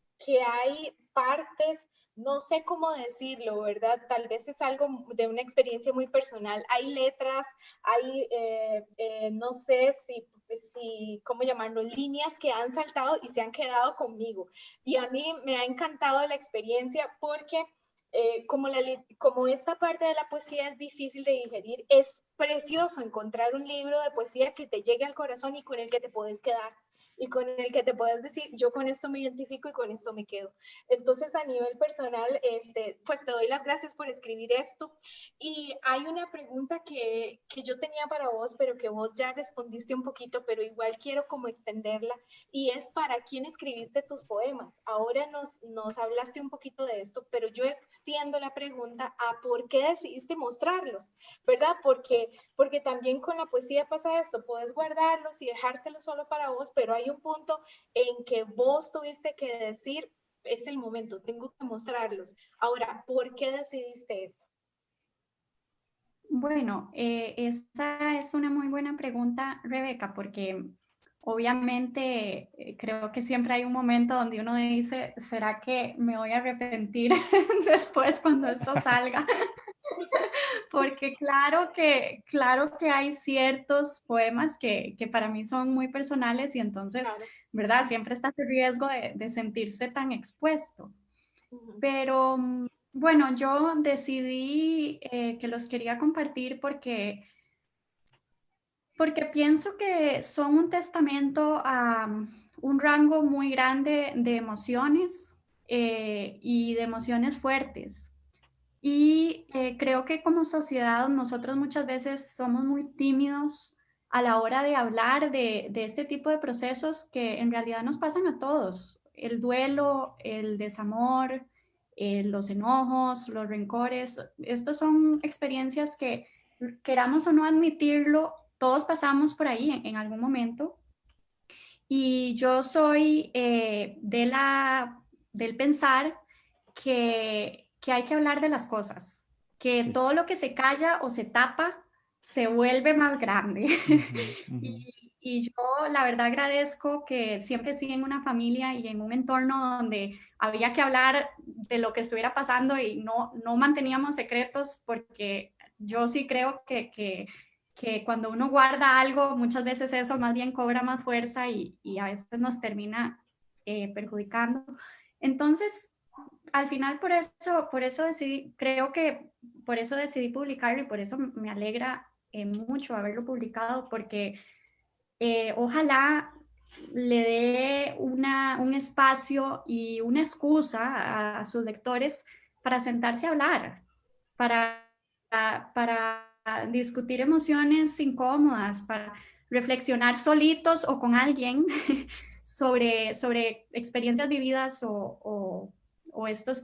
hay partes, no sé cómo decirlo, ¿verdad? Tal vez es algo de una experiencia muy personal. Hay letras, hay, no sé si, ¿cómo llamarlo? Líneas que han saltado y se han quedado conmigo. Y a mí me ha encantado la experiencia porque como esta parte de la poesía es difícil de digerir, es precioso encontrar un libro de poesía que te llegue al corazón y con el que te puedes quedar. Y con el que te puedes decir, yo con esto me identifico y con esto me quedo. Entonces, a nivel personal, pues te doy las gracias por escribir esto. Y hay una pregunta que yo tenía para vos, pero que vos ya respondiste un poquito, pero igual quiero como extenderla, y es para quién escribiste tus poemas. Ahora nos hablaste un poquito de esto, pero yo extiendo la pregunta a por qué decidiste mostrarlos, ¿verdad? Porque también con la poesía pasa esto, puedes guardarlos y dejártelos solo para vos, pero hay un punto en que vos tuviste que decir, es el momento, tengo que mostrarlos. Ahora, ¿por qué decidiste eso? Bueno, esa es una muy buena pregunta, Rebeca, porque obviamente creo que siempre hay un momento donde uno dice, ¿será que me voy a arrepentir después cuando esto salga? Porque claro que hay ciertos poemas que para mí son muy personales y entonces, Claro. ¿verdad? Siempre está el riesgo de sentirse tan expuesto. Pero bueno, yo decidí que los quería compartir porque pienso que son un testamento a un rango muy grande de emociones y de emociones fuertes. Y creo que como sociedad nosotros muchas veces somos muy tímidos a la hora de hablar de este tipo de procesos que en realidad nos pasan a todos. El duelo, el desamor, los enojos, los rencores. Estas son experiencias que, queramos o no admitirlo, todos pasamos por ahí en algún momento. Y yo soy del pensar que hay que hablar de las cosas, que todo lo que se calla o se tapa se vuelve más grande. Y yo la verdad agradezco que siempre sí en una familia y en un entorno donde había que hablar de lo que estuviera pasando y no manteníamos secretos, porque yo sí creo que cuando uno guarda algo, muchas veces eso más bien cobra más fuerza y a veces nos termina perjudicando. Entonces, al final por eso decidí, creo que por eso decidí publicarlo y por eso me alegra mucho haberlo publicado, porque ojalá le dé un espacio y una excusa a sus lectores para sentarse a hablar, para discutir emociones incómodas, para reflexionar solitos o con alguien sobre experiencias vividas o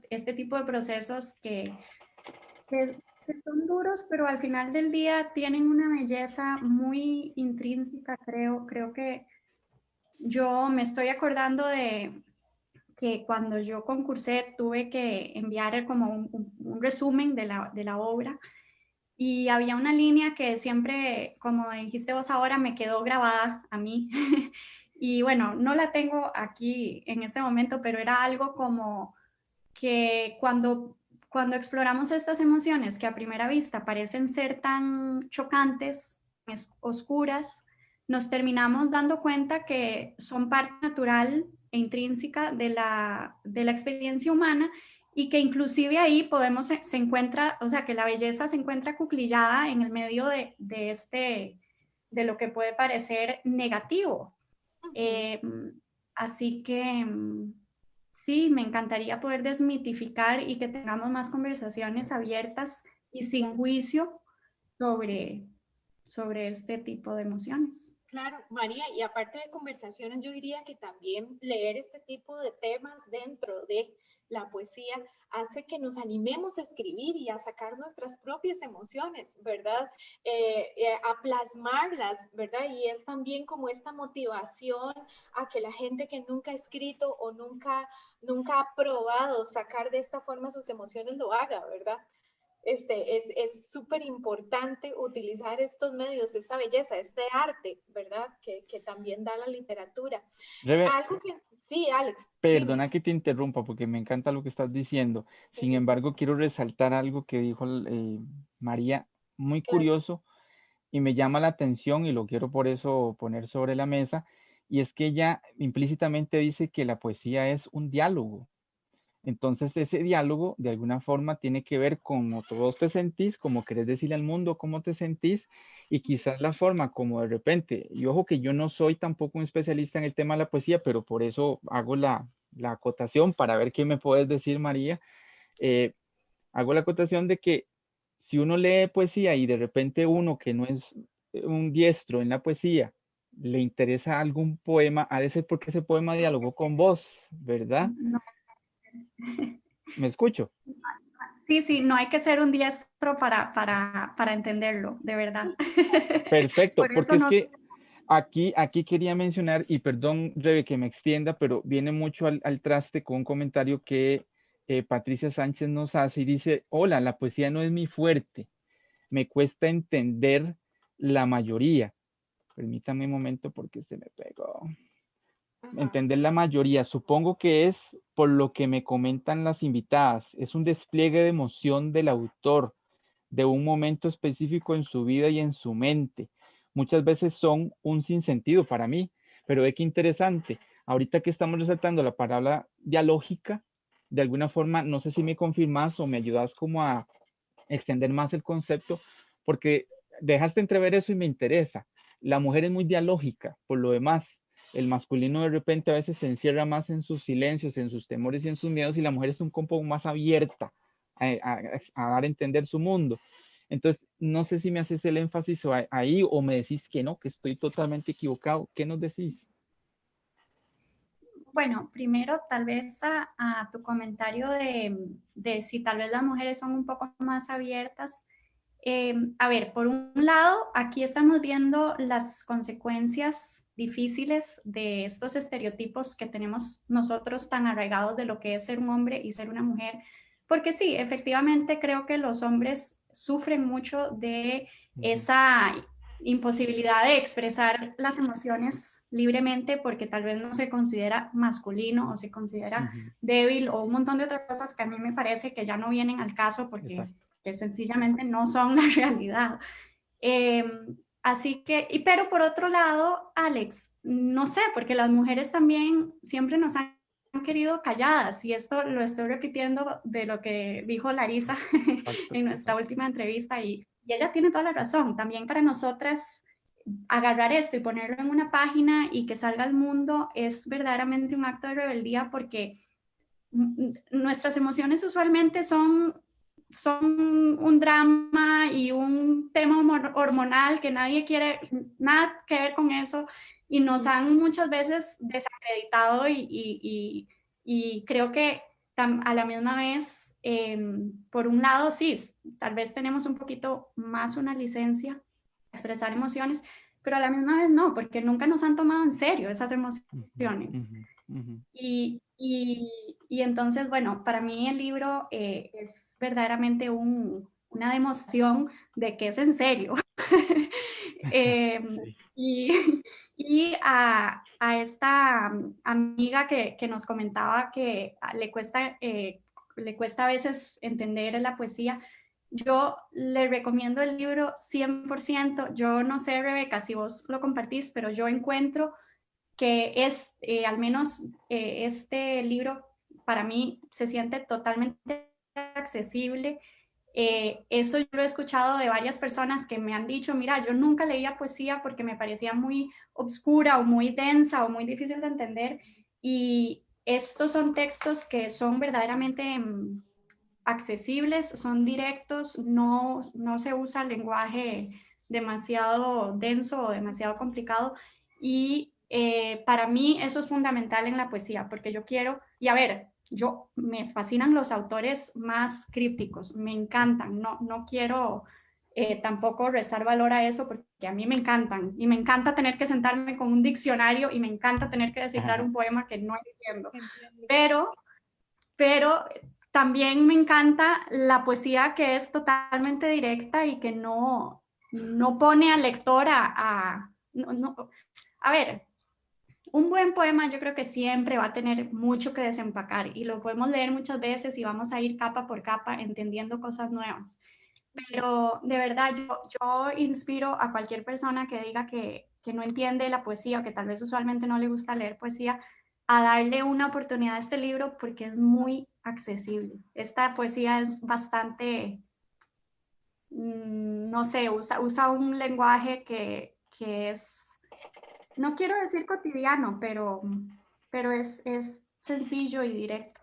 este tipo de procesos que que son duros, pero al final del día tienen una belleza muy intrínseca, creo. Creo que yo me estoy acordando de que cuando yo concursé tuve que enviar como un resumen de la obra y había una línea que siempre, como dijiste vos ahora, me quedó grabada a mí. Y bueno, no la tengo aquí en este momento, pero era algo como que cuando exploramos estas emociones que a primera vista parecen ser tan chocantes, oscuras, nos terminamos dando cuenta que son parte natural e intrínseca de la experiencia humana y que inclusive ahí podemos, se encuentra, o sea, que la belleza se encuentra cuclillada en el medio de lo que puede parecer negativo. Eh, así que sí, me encantaría poder desmitificar y que tengamos más conversaciones abiertas y sin juicio sobre, sobre este tipo de emociones. Claro, María, y aparte de conversaciones, yo diría que también leer este tipo de temas dentro de la poesía hace que nos animemos a escribir y a sacar nuestras propias emociones, ¿verdad? A plasmarlas, ¿verdad? Y es también como esta motivación a que la gente que nunca ha escrito o nunca ha probado sacar de esta forma sus emociones lo haga, ¿verdad? Es súper importante utilizar estos medios, esta belleza, este arte, ¿verdad? Que también da la literatura. Rebe, Algo que, sí, Alex, dime. perdona que te interrumpa porque me encanta lo que estás diciendo. Sin embargo, quiero resaltar algo que dijo María, muy Claro. curioso y me llama la atención y lo quiero por eso poner sobre la mesa. Y es que ella implícitamente dice que la poesía es un diálogo. Entonces ese diálogo de alguna forma tiene que ver con cómo todos te sentís, cómo querés decirle al mundo cómo te sentís y quizás la forma como de repente, y ojo que yo no soy tampoco un especialista en el tema de la poesía, pero por eso hago la acotación para ver qué me puedes decir, María. Eh, Hago la acotación de que si uno lee poesía y de repente uno que no es un diestro en la poesía, le interesa algún poema, ha de ser porque ese poema dialogó con vos, ¿verdad? No. ¿Me escucho? Sí, sí, no hay que ser un diestro para entenderlo, de verdad. Perfecto, Por eso porque es no. que aquí quería mencionar, y perdón, Rebe, que me extienda, pero viene mucho al traste con un comentario que Patricia Sánchez nos hace y dice, hola, la poesía no es mi fuerte, me cuesta entender la mayoría. Permítame un momento porque se me pegó. Ajá. Entender la mayoría, supongo que es por lo que me comentan las invitadas, es un despliegue de emoción del autor, de un momento específico en su vida y en su mente. Muchas veces son un sinsentido para mí, pero ve qué interesante. Ahorita que estamos resaltando la palabra dialógica, de alguna forma, no sé si me confirmas o me ayudas como a extender más el concepto, porque dejaste entrever eso y me interesa. La mujer es muy dialógica, por lo demás. El masculino de repente a veces se encierra más en sus silencios, en sus temores y en sus miedos, y la mujer es un poco más abierta a dar a entender su mundo. Entonces, no sé si me haces el énfasis ahí o me decís que no, que estoy totalmente equivocado. ¿Qué nos decís? Bueno, primero tal vez a tu comentario de si tal vez las mujeres son un poco más abiertas. A ver, por un lado, aquí estamos viendo las consecuencias difíciles de estos estereotipos que tenemos nosotros tan arraigados de lo que es ser un hombre y ser una mujer, porque sí, efectivamente creo que los hombres sufren mucho de esa imposibilidad de expresar las emociones libremente porque tal vez no se considera masculino o se considera débil o un montón de otras cosas que a mí me parece que ya no vienen al caso porque que sencillamente no son la realidad. Así que, pero por otro lado, Alex, no sé, porque las mujeres también siempre nos han querido calladas y esto lo estoy repitiendo de lo que dijo Larisa en nuestra última entrevista y ella tiene toda la razón. También para nosotras agarrar esto y ponerlo en una página y que salga al mundo es verdaderamente un acto de rebeldía porque nuestras emociones usualmente son un drama y un tema hormonal que nadie quiere nada que ver con eso y nos han muchas veces desacreditado y creo que a la misma vez por un lado, sí, tal vez tenemos un poquito más una licencia a expresar emociones, pero a la misma vez no, porque nunca nos han tomado en serio esas emociones. Y entonces, bueno, para mí el libro es verdaderamente una demostración de que es en serio. Y a esta amiga que nos comentaba que le cuesta a veces entender la poesía, yo le recomiendo el libro 100%. Yo no sé, Rebeca, si vos lo compartís, pero yo encuentro que es, al menos este libro para mí se siente totalmente accesible. Eso yo lo he escuchado de varias personas que me han dicho, mira, yo nunca leía poesía porque me parecía muy obscura o muy densa o muy difícil de entender, y estos son textos que son verdaderamente accesibles, son directos, no se usa el lenguaje demasiado denso o demasiado complicado, y para mí eso es fundamental en la poesía, porque yo quiero, y a ver, me fascinan los autores más crípticos, me encantan, no quiero tampoco restar valor a eso, porque a mí me encantan, y me encanta tener que sentarme con un diccionario y me encanta tener que descifrar un poema que no entiendo, pero también me encanta la poesía que es totalmente directa y que no pone al lector a ver, un buen poema yo creo que siempre va a tener mucho que desempacar y lo podemos leer muchas veces y vamos a ir capa por capa entendiendo cosas nuevas. Pero de verdad yo inspiro a cualquier persona que diga que no entiende la poesía o que tal vez usualmente no le gusta leer poesía, a darle una oportunidad a este libro porque es muy accesible. Esta poesía es bastante, no sé, usa un lenguaje que es, no quiero decir cotidiano, pero es sencillo y directo.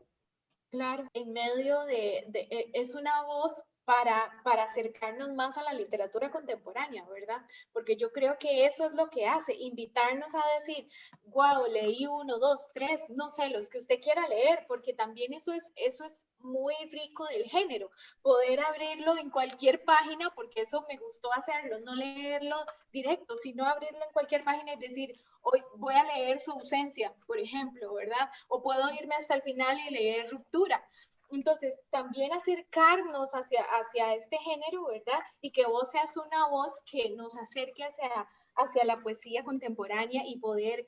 Claro, en medio es una voz para acercarnos más a la literatura contemporánea, ¿verdad? Porque yo creo que eso es lo que hace, invitarnos a decir, wow, leí 1, 2, 3, no sé, los que usted quiera leer, porque también eso es muy rico del género, poder abrirlo en cualquier página, porque eso me gustó hacerlo, no leerlo directo, sino abrirlo en cualquier página y decir, hoy voy a leer Su ausencia, por ejemplo, ¿verdad? O puedo irme hasta el final y leer Ruptura. Entonces, también acercarnos hacia este género, ¿verdad? Y que vos seas una voz que nos acerque hacia la poesía contemporánea y poder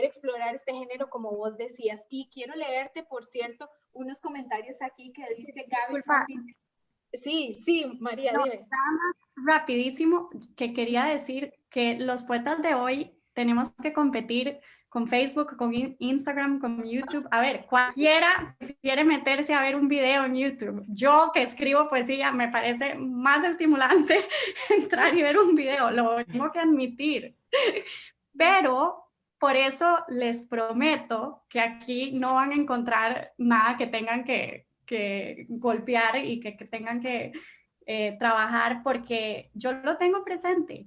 explorar este género como vos decías. Y quiero leerte, por cierto, unos comentarios aquí que dice Gaby. Disculpa. Sí, María, no, dime. Nada más rapidísimo, que quería decir que los poetas de hoy tenemos que competir con Facebook, con Instagram, con YouTube. A ver, cualquiera quiere meterse a ver un video en YouTube. Yo que escribo poesía, me parece más estimulante entrar y ver un video, lo tengo que admitir. Pero por eso les prometo que aquí no van a encontrar nada que tengan que golpear y que tengan que trabajar, porque yo lo tengo presente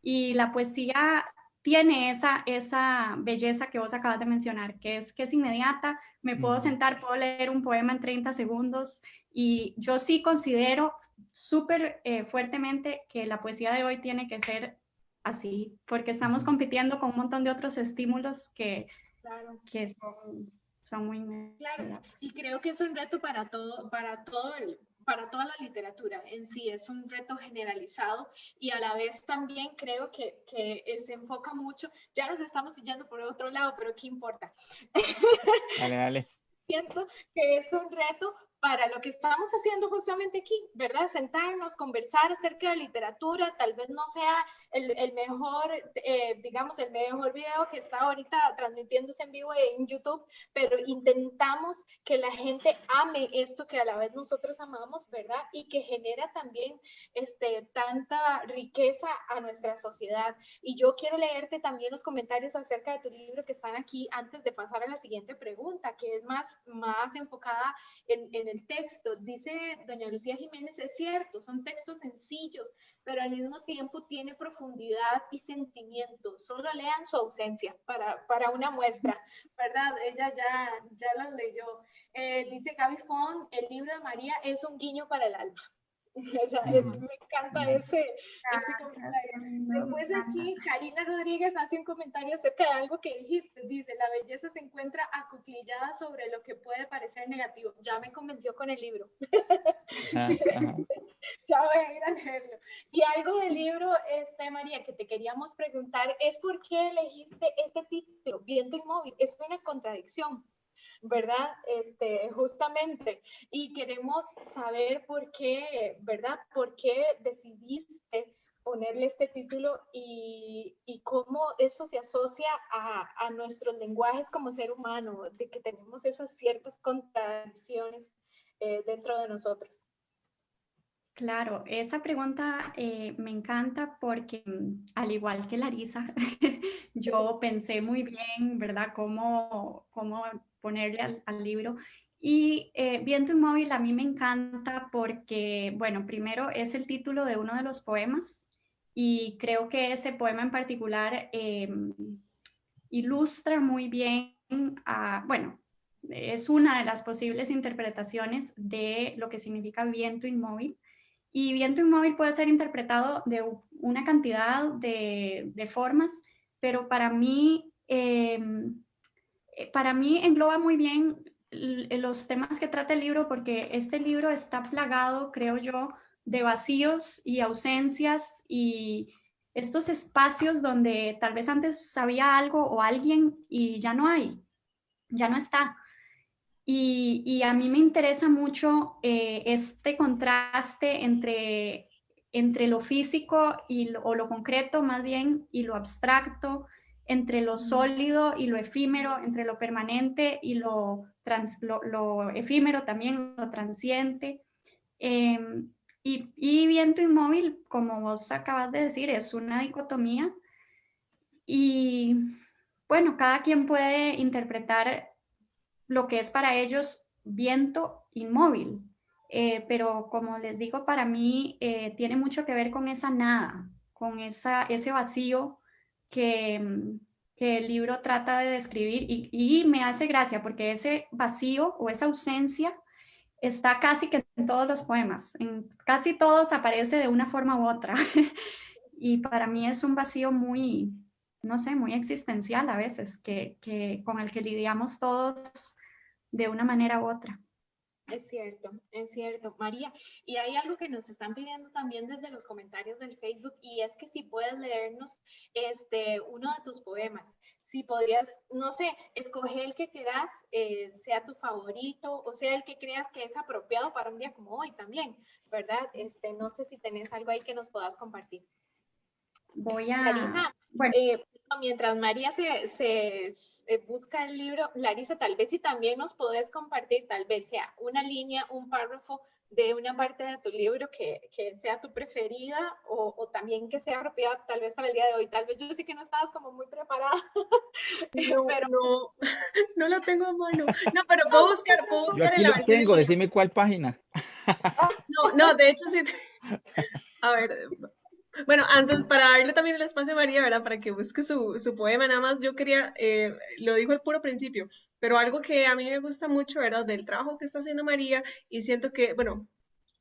y la poesía tiene esa belleza que vos acabas de mencionar, que es inmediata. Me puedo sentar, puedo leer un poema en 30 segundos, y yo sí considero súper fuertemente que la poesía de hoy tiene que ser así, porque estamos compitiendo con un montón de otros estímulos que son muy inmediatos. Claro, y creo que es un reto para toda la literatura en sí, es un reto generalizado, y a la vez también creo que se enfoca mucho, ya nos estamos yendo por otro lado, pero ¿qué importa? Dale. Siento que es un reto para lo que estamos haciendo justamente aquí, ¿verdad? Sentarnos, conversar acerca de literatura, tal vez no sea el mejor, digamos, el mejor video que está ahorita transmitiéndose en vivo en YouTube, pero intentamos que la gente ame esto que a la vez nosotros amamos, ¿verdad? Y que genera también tanta riqueza a nuestra sociedad. Y yo quiero leerte también los comentarios acerca de tu libro que están aquí antes de pasar a la siguiente pregunta, que es más enfocada en el texto. Dice doña Lucía Jiménez, es cierto, son textos sencillos, pero al mismo tiempo tiene profundidad y sentimiento. Solo lean su ausencia para una muestra, ¿verdad? Ella ya las leyó. Dice Gaby Fon, el libro de María es un guiño para el alma. Me encanta ese comentario. Después aquí, Karina Rodríguez hace un comentario acerca de algo que dijiste. Dice, la belleza se encuentra acuclillada sobre lo que puede parecer negativo. Ya me convenció con el libro. Ya voy a ir a leerlo. Y algo del libro, María, que te queríamos preguntar, es por qué elegiste este título, Viento Inmóvil. Es una contradicción, ¿verdad? Justamente. Y queremos saber por qué, ¿verdad? ¿Por qué decidiste ponerle este título y cómo eso se asocia a nuestros lenguajes como ser humano, de que tenemos esas ciertas contradicciones dentro de nosotros? Claro, esa pregunta me encanta porque al igual que Larisa, yo pensé muy bien, ¿verdad?, cómo ponerle al libro. Y Viento Inmóvil a mí me encanta porque, bueno, primero es el título de uno de los poemas y creo que ese poema en particular ilustra muy bien, bueno, es una de las posibles interpretaciones de lo que significa viento inmóvil. Y viento inmóvil puede ser interpretado de una cantidad de formas, pero para mí engloba muy bien los temas que trata el libro, porque este libro está plagado, creo yo, de vacíos y ausencias y estos espacios donde tal vez antes sabía algo o alguien y ya no hay, ya no está. Y a mí me interesa mucho este contraste entre lo físico o lo concreto más bien y lo abstracto, entre lo sólido y lo efímero, entre lo permanente y lo efímero también, lo transiente. Y viento inmóvil, como vos acabas de decir, es una dicotomía y bueno, cada quien puede interpretar lo que es para ellos viento inmóvil. Pero como les digo, para mí tiene mucho que ver con esa nada, con ese vacío que el libro trata de describir y me hace gracia porque ese vacío o esa ausencia está casi que en todos los poemas, en casi todos aparece de una forma u otra. Y para mí es un vacío muy, no sé, muy existencial a veces, con el que lidiamos todos de una manera u otra. Es cierto, María. Y hay algo que nos están pidiendo también desde los comentarios del Facebook, y es que si puedes leernos uno de tus poemas. Si podrías, no sé, escoger el que quieras, sea tu favorito, o sea el que creas que es apropiado para un día como hoy también, ¿verdad? No sé si tenés algo ahí que nos puedas compartir. Voy a... Larisa, bueno. Mientras María se busca el libro, Larisa, tal vez si también nos podés compartir, tal vez sea una línea, un párrafo de una parte de tu libro que sea tu preferida o también que sea apropiada tal vez para el día de hoy. Tal vez yo sé que no estabas como muy preparada. No, pero... no lo tengo a mano. No, pero puedo buscar en la versión. Tengo, decime cuál página. No, de hecho sí. A ver, bueno, antes, para darle también el espacio a María, ¿verdad? Para que busque su poema, nada más yo quería, lo dijo al puro principio, pero algo que a mí me gusta mucho, ¿verdad? Del trabajo que está haciendo María y siento que, bueno,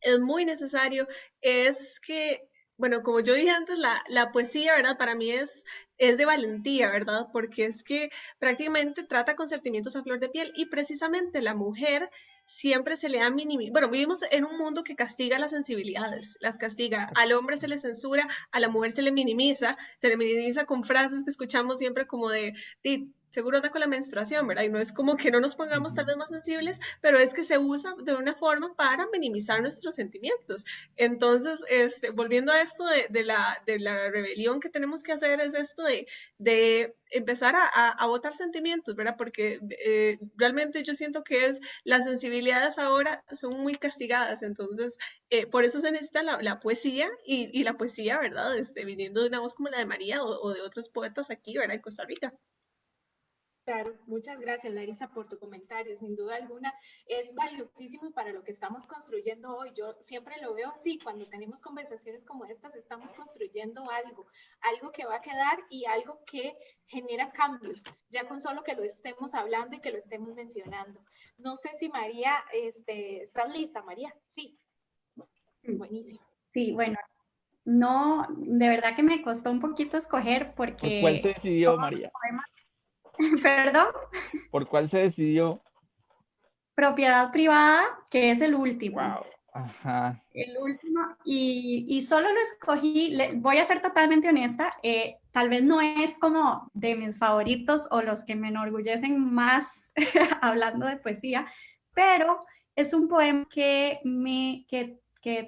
es muy necesario, es que, bueno, como yo dije antes, la poesía, ¿verdad? Para mí es de valentía, ¿verdad? Porque es que prácticamente trata con sentimientos a flor de piel y precisamente la mujer siempre se le da bueno, vivimos en un mundo que castiga las sensibilidades, las castiga, al hombre se le censura, a la mujer se le minimiza con frases que escuchamos siempre como de seguro anda con la menstruación, ¿verdad? Y no es como que no nos pongamos tal vez más sensibles, pero es que se usa de una forma para minimizar nuestros sentimientos. Entonces, volviendo a esto de la rebelión que tenemos que hacer, es esto de empezar a botar sentimientos, ¿verdad? Porque realmente yo siento que las sensibilidades ahora son muy castigadas, entonces por eso se necesita la poesía y la poesía, ¿verdad? Viniendo de una voz como la de María o de otros poetas aquí, ¿verdad? En Costa Rica. Claro, muchas gracias Larisa por tu comentario, sin duda alguna es valiosísimo para lo que estamos construyendo hoy. Yo siempre lo veo así, cuando tenemos conversaciones como estas estamos construyendo algo que va a quedar y algo que genera cambios, ya con solo que lo estemos hablando y que lo estemos mencionando. No sé si María, ¿estás lista, María? Sí, buenísimo. Sí, bueno, no, de verdad que me costó un poquito escoger ¿Por porque... cuál se decidió, María? ¿Perdón? ¿Por cuál se decidió? Propiedad privada, que es el último. Wow. Ajá. El último, y solo lo escogí, voy a ser totalmente honesta, tal vez no es como de mis favoritos o los que me enorgullecen más hablando de poesía, pero es un poema que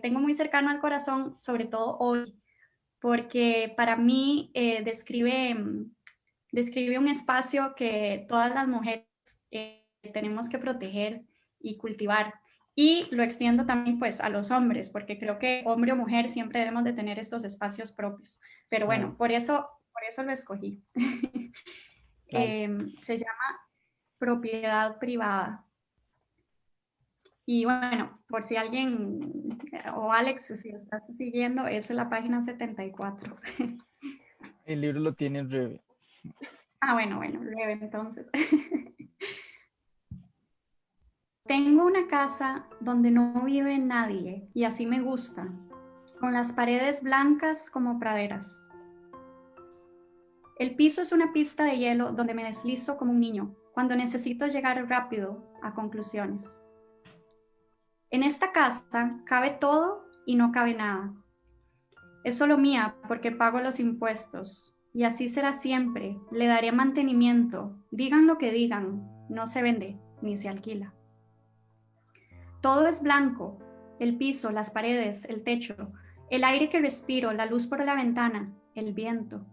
tengo muy cercano al corazón, sobre todo hoy, porque para mí describe un espacio que todas las mujeres tenemos que proteger y cultivar. Y lo extiendo también pues a los hombres, porque creo que hombre o mujer siempre debemos de tener estos espacios propios. Pero bueno, por eso lo escogí. Se llama Propiedad Privada. Y bueno, por si alguien, o Alex, si estás siguiendo, es la página 74. El libro lo tiene Rebe. Ah, bueno, Rebe, entonces. Tengo una casa donde no vive nadie y así me gusta, con las paredes blancas como praderas. El piso es una pista de hielo donde me deslizo como un niño cuando necesito llegar rápido a conclusiones. En esta casa cabe todo y no cabe nada. Es solo mía porque pago los impuestos y así será siempre. Le daré mantenimiento, digan lo que digan, no se vende ni se alquila. Todo es blanco, el piso, las paredes, el techo, el aire que respiro, la luz por la ventana, el viento.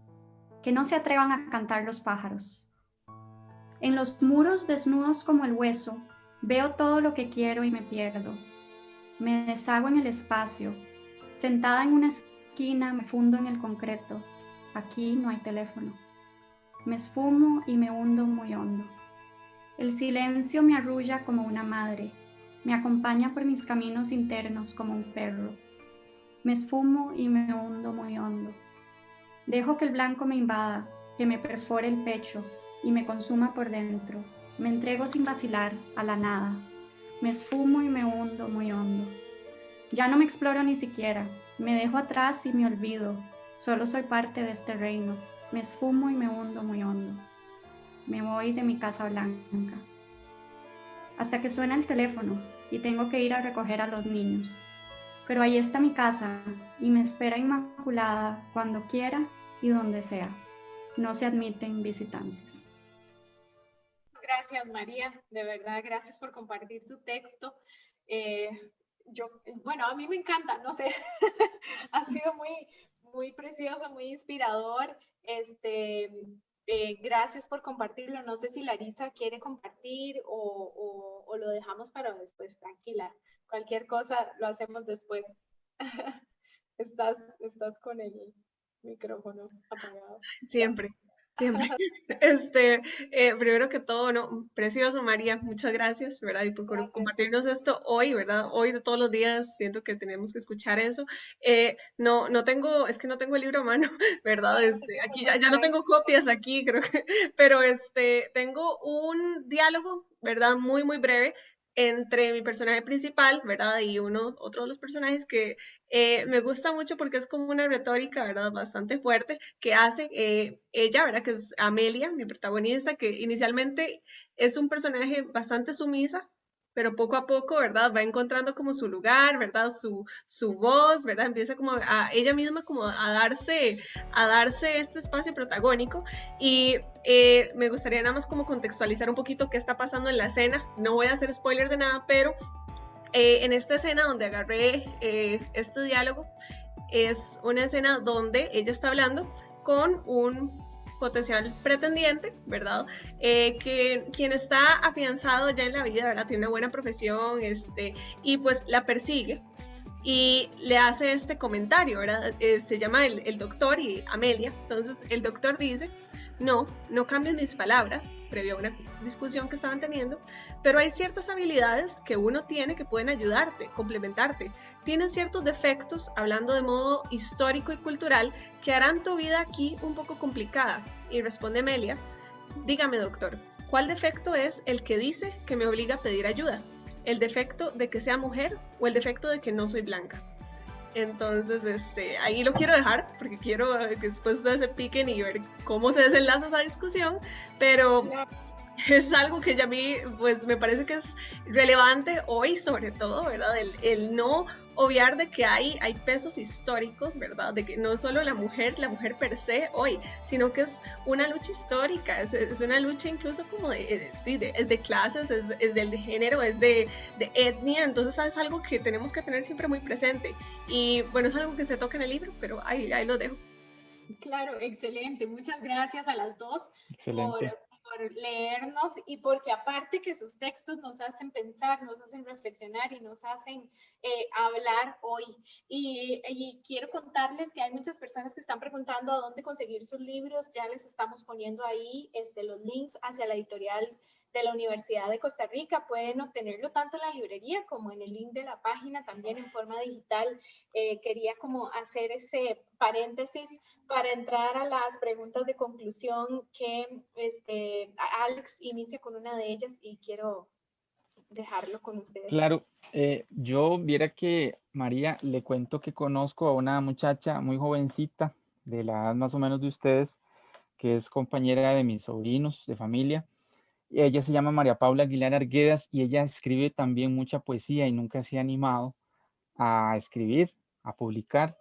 Que no se atrevan a cantar los pájaros. En los muros desnudos como el hueso, veo todo lo que quiero y me pierdo. Me deshago en el espacio, sentada en una esquina me fundo en el concreto. Aquí no hay teléfono. Me esfumo y me hundo muy hondo. El silencio me arrulla como una madre. Me acompaña por mis caminos internos como un perro. Me esfumo y me hundo muy hondo. Dejo que el blanco me invada, que me perfore el pecho y me consuma por dentro. Me entrego sin vacilar a la nada. Me esfumo y me hundo muy hondo. Ya no me exploro ni siquiera. Me dejo atrás y me olvido. Solo soy parte de este reino. Me esfumo y me hundo muy hondo. Me voy de mi casa blanca. Hasta que suena el teléfono y tengo que ir a recoger a los niños. Pero ahí está mi casa y me espera inmaculada cuando quiera y donde sea. No se admiten visitantes. Gracias, María. De verdad, gracias por compartir tu texto. Bueno, a mí me encanta, no sé, ha sido muy precioso, muy inspirador. Gracias por compartirlo. No sé si Larisa quiere compartir o lo dejamos para después. Tranquila, cualquier cosa lo hacemos después. Estás con el micrófono apagado. Siempre. Primero que todo, ¿no? Precioso, María, muchas gracias, ¿verdad? Y por compartirnos esto hoy, ¿verdad? Hoy de todos los días siento que tenemos que escuchar eso. No tengo el libro a mano, ¿verdad? Aquí ya no tengo copias aquí, creo que, pero tengo un diálogo, ¿verdad? Muy, muy breve entre mi personaje principal, ¿verdad? Y otro de los personajes que me gusta mucho porque es como una retórica, ¿verdad? Bastante fuerte que hace ella, ¿verdad? Que es Amelia, mi protagonista, que inicialmente es un personaje bastante sumisa, pero poco a poco, ¿verdad? Va encontrando como su lugar, ¿verdad? Su voz, ¿verdad? Empieza como a ella misma como a darse este espacio protagónico y me gustaría nada más como contextualizar un poquito qué está pasando en la escena. No voy a hacer spoiler de nada, pero en esta escena donde agarré este diálogo es una escena donde ella está hablando con un potencial pretendiente, ¿verdad? Quien está afianzado ya en la vida, ¿verdad? Tiene una buena profesión, y pues la persigue y le hace este comentario, ¿verdad? Se llama el doctor y Amelia. Entonces el doctor dice, no cambies mis palabras, previo a una discusión que estaban teniendo, pero hay ciertas habilidades que uno tiene que pueden ayudarte, complementarte. Tienes ciertos defectos, hablando de modo histórico y cultural, que harán tu vida aquí un poco complicada. Y responde Melia, dígame doctor, ¿cuál defecto es el que dice que me obliga a pedir ayuda? ¿El defecto de que sea mujer o el defecto de que no soy blanca? Entonces, ahí lo quiero dejar porque quiero que después ustedes se piquen y ver cómo se desenlaza esa discusión, pero es algo que ya a mí pues me parece que es relevante hoy sobre todo, ¿verdad? El no obviar de que hay pesos históricos, ¿verdad? De que no solo la mujer per se hoy, sino que es una lucha histórica, es una lucha incluso como de clases, es del género, es de etnia, entonces es algo que tenemos que tener siempre muy presente. Y bueno, es algo que se toca en el libro, pero ahí lo dejo. Claro, excelente. Muchas gracias a las dos Excelente. por leernos y porque aparte que sus textos nos hacen pensar, nos hacen reflexionar y nos hacen hablar hoy. Y quiero contarles que hay muchas personas que están preguntando a dónde conseguir sus libros. Ya les estamos poniendo ahí los links hacia la editorial de la Universidad de Costa Rica. Pueden obtenerlo tanto en la librería como en el link de la página, también en forma digital. Quería como hacer ese paréntesis para entrar a las preguntas de conclusión que Alex inicia con una de ellas y quiero dejarlo con ustedes. Claro, yo viera que, María, le cuento que conozco a una muchacha muy jovencita, de la edad más o menos de ustedes, que es compañera de mis sobrinos de familia. Ella se llama María Paula Aguilar Arguedas y ella escribe también mucha poesía y nunca se ha animado a escribir, a publicar.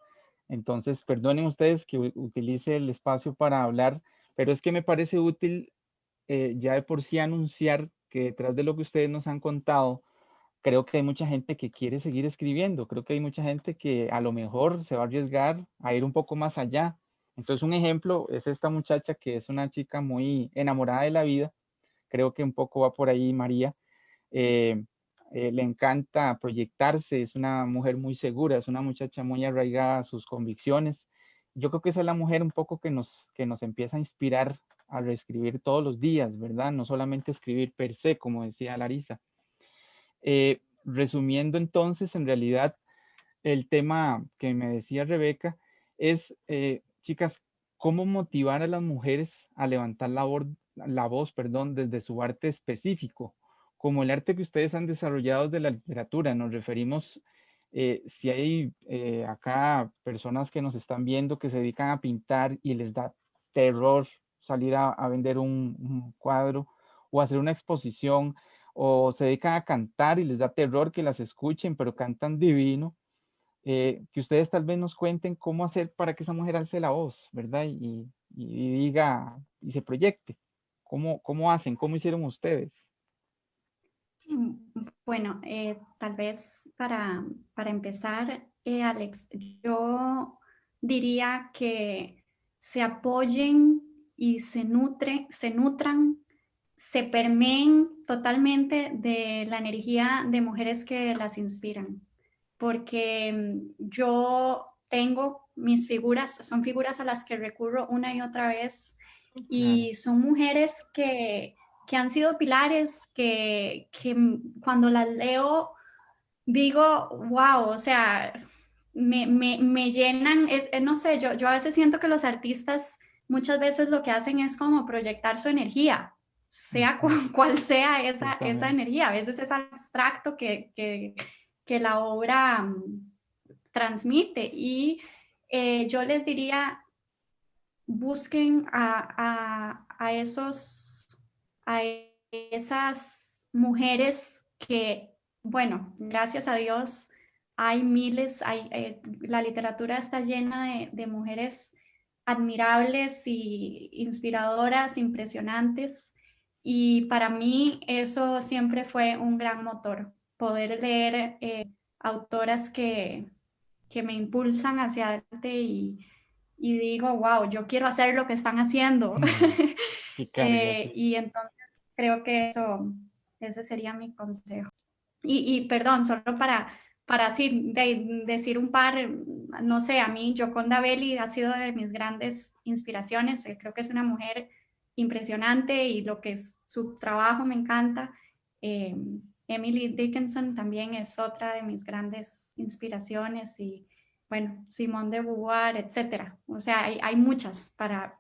Entonces, perdonen ustedes que utilice el espacio para hablar, pero es que me parece útil ya de por sí anunciar que detrás de lo que ustedes nos han contado, creo que hay mucha gente que quiere seguir escribiendo, creo que hay mucha gente que a lo mejor se va a arriesgar a ir un poco más allá. Entonces, un ejemplo es esta muchacha que es una chica muy enamorada de la vida, creo que un poco va por ahí María, le encanta proyectarse, es una mujer muy segura, es una muchacha muy arraigada a sus convicciones. Yo creo que esa es la mujer un poco que nos empieza a inspirar a reescribir todos los días, ¿verdad? No solamente escribir per se, como decía Larisa. Resumiendo entonces, en realidad, el tema que me decía Rebeca es, chicas, cómo motivar a las mujeres a levantar la voz, perdón, desde su arte específico, como el arte que ustedes han desarrollado de la literatura. Nos referimos, si hay acá personas que nos están viendo que se dedican a pintar y les da terror salir a vender un cuadro o hacer una exposición, o se dedican a cantar y les da terror que las escuchen, pero cantan divino. Que ustedes tal vez nos cuenten cómo hacer para que esa mujer alce la voz, ¿verdad? Y diga y se proyecte. ¿Cómo hacen? ¿Cómo hicieron ustedes? Bueno, tal vez para empezar, Alex, yo diría que se apoyen y se nutran, se permeen totalmente de la energía de mujeres que las inspiran. Porque yo tengo mis figuras, son figuras a las que recurro una y otra vez, y son mujeres que han sido pilares, que cuando las leo digo, wow, o sea, me llenan, no sé, yo a veces siento que los artistas muchas veces lo que hacen es como proyectar su energía, sea cual sea esa energía. A veces es abstracto que la obra transmite, y yo les diría, busquen a esas mujeres que, bueno, gracias a Dios hay miles, la literatura está llena de mujeres admirables y inspiradoras, impresionantes, y para mí eso siempre fue un gran motor, poder leer autoras que me impulsan hacia adelante, y digo, wow, yo quiero hacer lo que están haciendo. Y entonces creo que ese sería mi consejo. Y perdón, solo para así decir un par, no sé, a mí Gioconda Belli ha sido de mis grandes inspiraciones. Creo que es una mujer impresionante y lo que es su trabajo me encanta. Emily Dickinson también es otra de mis grandes inspiraciones y bueno, Simone de Beauvoir, etcétera. O sea, hay muchas para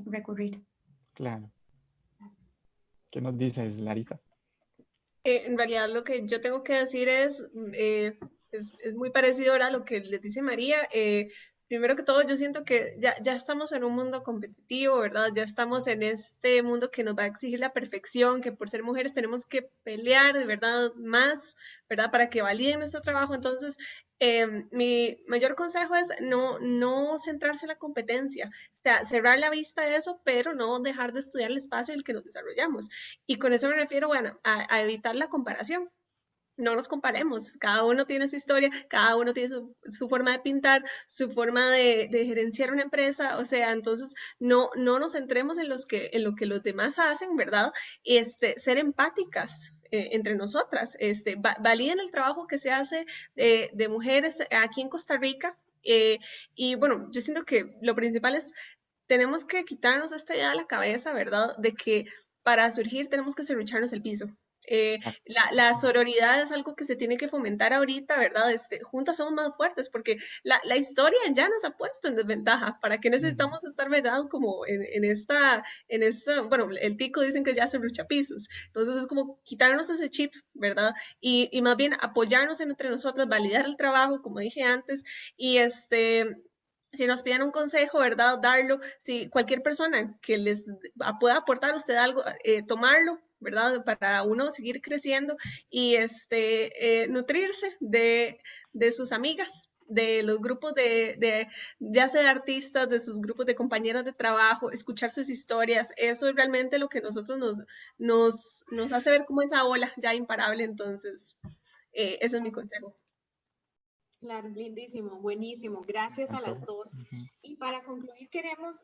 recurrir. Claro. ¿Qué nos dices, Larita? En realidad lo que yo tengo que decir es muy parecido ahora a lo que les dice María. Primero que todo, yo siento que ya estamos en un mundo competitivo, ¿verdad? Ya estamos en este mundo que nos va a exigir la perfección, que por ser mujeres tenemos que pelear, de verdad, más, ¿verdad? Para que validen nuestro trabajo. Entonces, mi mayor consejo es no centrarse en la competencia, o sea, cerrar la vista a eso, pero no dejar de estudiar el espacio en el que nos desarrollamos. Y con eso me refiero, bueno, a evitar la comparación. No nos comparemos, cada uno tiene su historia, cada uno tiene su forma de pintar, su forma de gerenciar una empresa, o sea, entonces no nos centremos en lo que los demás hacen, ¿verdad? Ser empáticas entre nosotras, validen el trabajo que se hace de mujeres aquí en Costa Rica, y bueno, yo siento que lo principal es, tenemos que quitarnos esta idea de la cabeza, ¿verdad? De que para surgir tenemos que serrucharnos el piso. La sororidad es algo que se tiene que fomentar ahorita, ¿verdad? Juntas somos más fuertes porque la historia ya nos ha puesto en desventaja. ¿Para qué necesitamos estar, verdad? Como en esta, bueno, el tico dicen que ya se pisos. Entonces es como quitarnos ese chip, ¿verdad? Y más bien apoyarnos entre nosotras, validar el trabajo, como dije antes, y si nos piden un consejo, ¿verdad? Darlo. Si cualquier persona que les pueda aportar a usted algo, tomarlo, ¿verdad? Para uno seguir creciendo y nutrirse de sus amigas, de los grupos ya sea de artistas, de sus grupos de compañeras de trabajo, escuchar sus historias. Eso es realmente lo que nosotros nos hace ver como esa ola ya imparable. Entonces, ese es mi consejo. Claro, lindísimo, buenísimo. Gracias a las dos. Y para concluir, queremos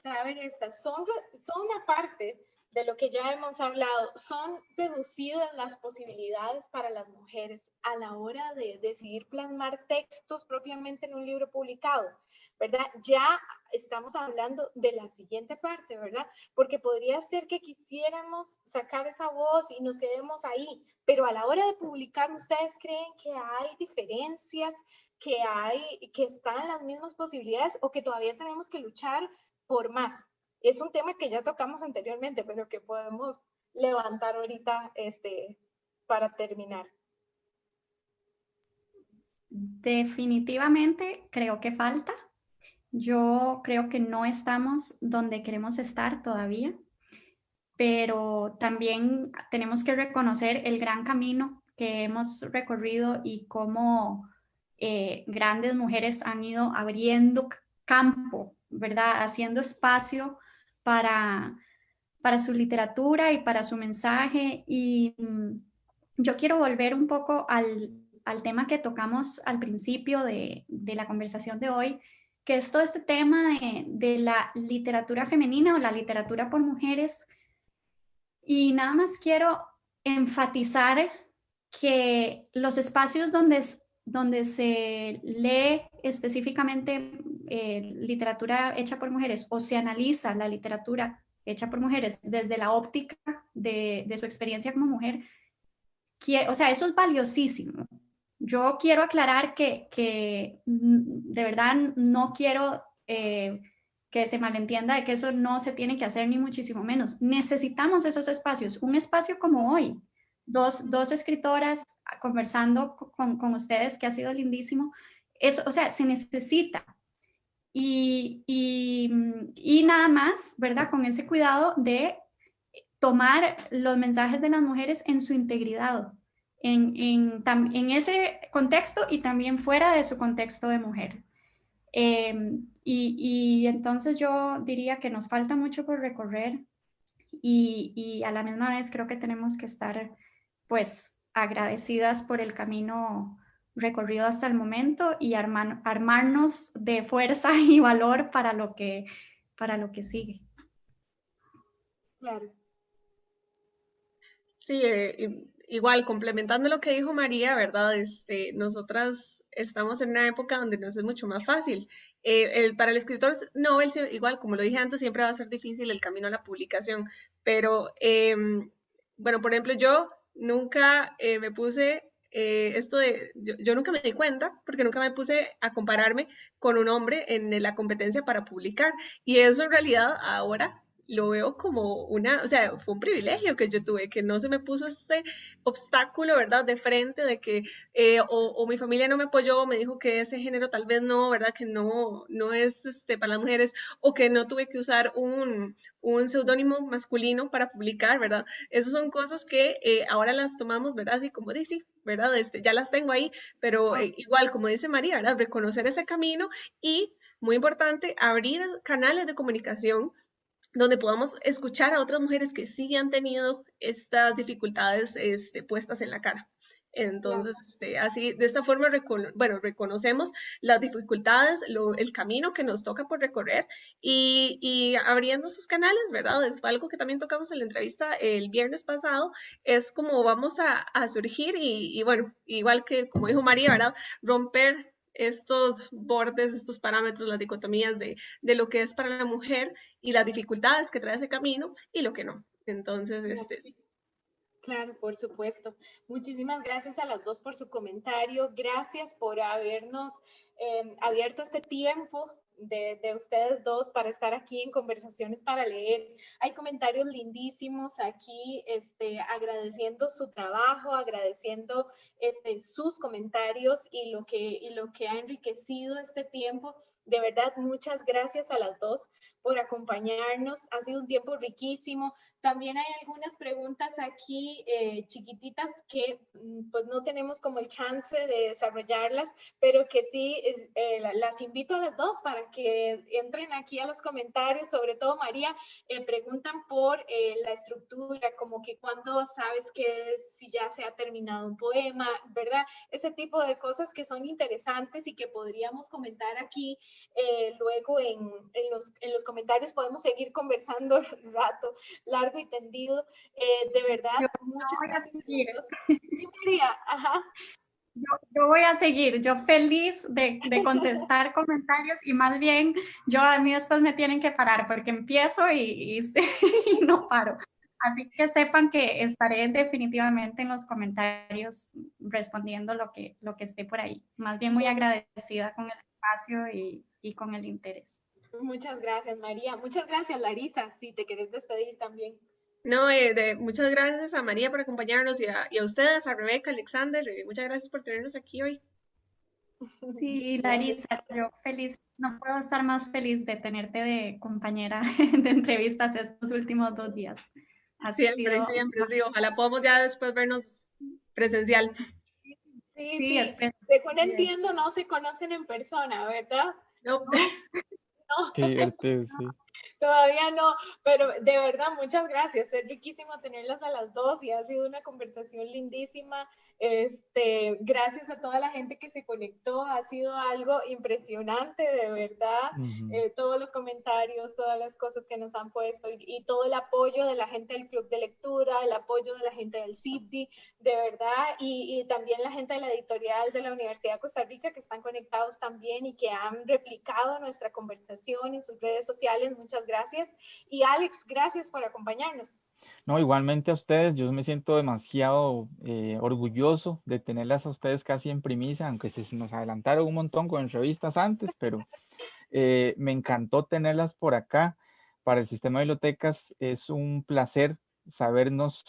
saber son aparte de lo que ya hemos hablado, son reducidas las posibilidades para las mujeres a la hora de decidir plasmar textos propiamente en un libro publicado, ¿verdad? Ya estamos hablando de la siguiente parte, ¿verdad? Porque podría ser que quisiéramos sacar esa voz y nos quedemos ahí, pero a la hora de publicar, ¿ustedes creen que hay diferencias, que están las mismas posibilidades o que todavía tenemos que luchar por más? Es un tema que ya tocamos anteriormente, pero que podemos levantar ahorita para terminar. Definitivamente creo que falta. Yo creo que no estamos donde queremos estar todavía, pero también tenemos que reconocer el gran camino que hemos recorrido y cómo grandes mujeres han ido abriendo campo, ¿verdad? Haciendo espacio para su literatura y para su mensaje. Y yo quiero volver un poco al tema que tocamos al principio de la conversación de hoy, que es todo este tema de la literatura femenina o la literatura por mujeres. Y nada más quiero enfatizar que los espacios donde se lee específicamente literatura hecha por mujeres o se analiza la literatura hecha por mujeres desde la óptica de su experiencia como mujer, o sea, eso es valiosísimo. Yo quiero aclarar que de verdad no quiero que se malentienda de que eso no se tiene que hacer, ni muchísimo menos. Necesitamos esos espacios, un espacio como hoy, dos escritoras conversando con ustedes, que ha sido lindísimo. Eso, o sea, se necesita. Y nada más, ¿verdad? Con ese cuidado de tomar los mensajes de las mujeres en su integridad, en ese contexto y también fuera de su contexto de mujer. Y entonces yo diría que nos falta mucho por recorrer y a la misma vez creo que tenemos que estar pues agradecidas por el camino recorrido hasta el momento y armarnos de fuerza y valor para lo que sigue. Claro. Sí, igual, complementando lo que dijo María, ¿verdad? Nosotras estamos en una época donde nos es mucho más fácil. Para el escritor novel, igual, como lo dije antes, siempre va a ser difícil el camino a la publicación, pero, bueno, por ejemplo, yo nunca me puse yo nunca me di cuenta porque nunca me puse a compararme con un hombre en la competencia para publicar. Y eso en realidad ahora lo veo como o sea, fue un privilegio que yo tuve, que no se me puso este obstáculo, ¿verdad? De frente, de que o mi familia no me apoyó, me dijo que ese género tal vez no, ¿verdad? Que no es para las mujeres, o que no tuve que usar un seudónimo masculino para publicar, ¿verdad? Esas son cosas que ahora las tomamos, ¿verdad? Así como dice, ¿verdad? Ya las tengo ahí, pero igual, como dice María, ¿verdad? Reconocer ese camino y, muy importante, abrir canales de comunicación donde podamos escuchar a otras mujeres que sí han tenido estas dificultades puestas en la cara. Entonces, así, de esta forma, bueno, reconocemos las dificultades, el camino que nos toca por recorrer y abriendo sus canales, ¿verdad? Es algo que también tocamos en la entrevista el viernes pasado, es como vamos a surgir y bueno, igual que como dijo María, ¿verdad? Romper estos bordes, estos parámetros, las dicotomías de lo que es para la mujer y las dificultades que trae ese camino y lo que no. Entonces, sí. Claro, por supuesto. Muchísimas gracias a las dos por su comentario. Gracias por habernos abierto este tiempo de ustedes dos para estar aquí en Conversaciones para Leer. Hay comentarios lindísimos aquí, agradeciendo su trabajo, agradeciendo sus comentarios y lo que ha enriquecido este tiempo. De verdad, muchas gracias a las dos por acompañarnos. Ha sido un tiempo riquísimo. También hay algunas preguntas aquí chiquititas que pues no tenemos como el chance de desarrollarlas, pero que sí las invito a las dos para que entren aquí a los comentarios. Sobre todo María, preguntan por la estructura, como que cuando sabes que si ya se ha terminado un poema, ¿verdad? Ese tipo de cosas que son interesantes y que podríamos comentar aquí luego en los comentarios. Podemos seguir conversando un rato largo y tendido. De verdad, muchas gracias. Sí, María, ajá. Yo voy a seguir, yo feliz de contestar comentarios y más bien a mí después me tienen que parar porque empiezo y no paro. Así que sepan que estaré definitivamente en los comentarios respondiendo lo que esté por ahí. Más bien muy agradecida con el espacio y con el interés. Muchas gracias, María. Muchas gracias, Larisa, si te querés despedir también. No, muchas gracias a María por acompañarnos y a ustedes, a Rebeca, Alexander, muchas gracias por tenernos aquí hoy. Sí, Larisa, yo feliz, no puedo estar más feliz de tenerte de compañera de entrevistas estos últimos 2 días. Siempre, sí, ojalá podamos ya después vernos presencial. Sí. Según entiendo, no se conocen en persona, ¿verdad? No. Qué divertido, sí. Todavía no, pero de verdad, muchas gracias. Es riquísimo tenerlas a las dos y ha sido una conversación lindísima. Gracias a toda la gente que se conectó, ha sido algo impresionante, de verdad. Todos los comentarios, todas las cosas que nos han puesto y todo el apoyo de la gente del Club de Lectura, el apoyo de la gente del CIPDI, de verdad, y también la gente de la editorial de la Universidad de Costa Rica que están conectados también y que han replicado nuestra conversación en sus redes sociales. Muchas gracias. Y Alex, gracias por acompañarnos. No, igualmente a ustedes, yo me siento demasiado orgulloso de tenerlas a ustedes casi en primicia, aunque se nos adelantaron un montón con entrevistas antes, pero me encantó tenerlas por acá. Para el sistema de bibliotecas es un placer sabernos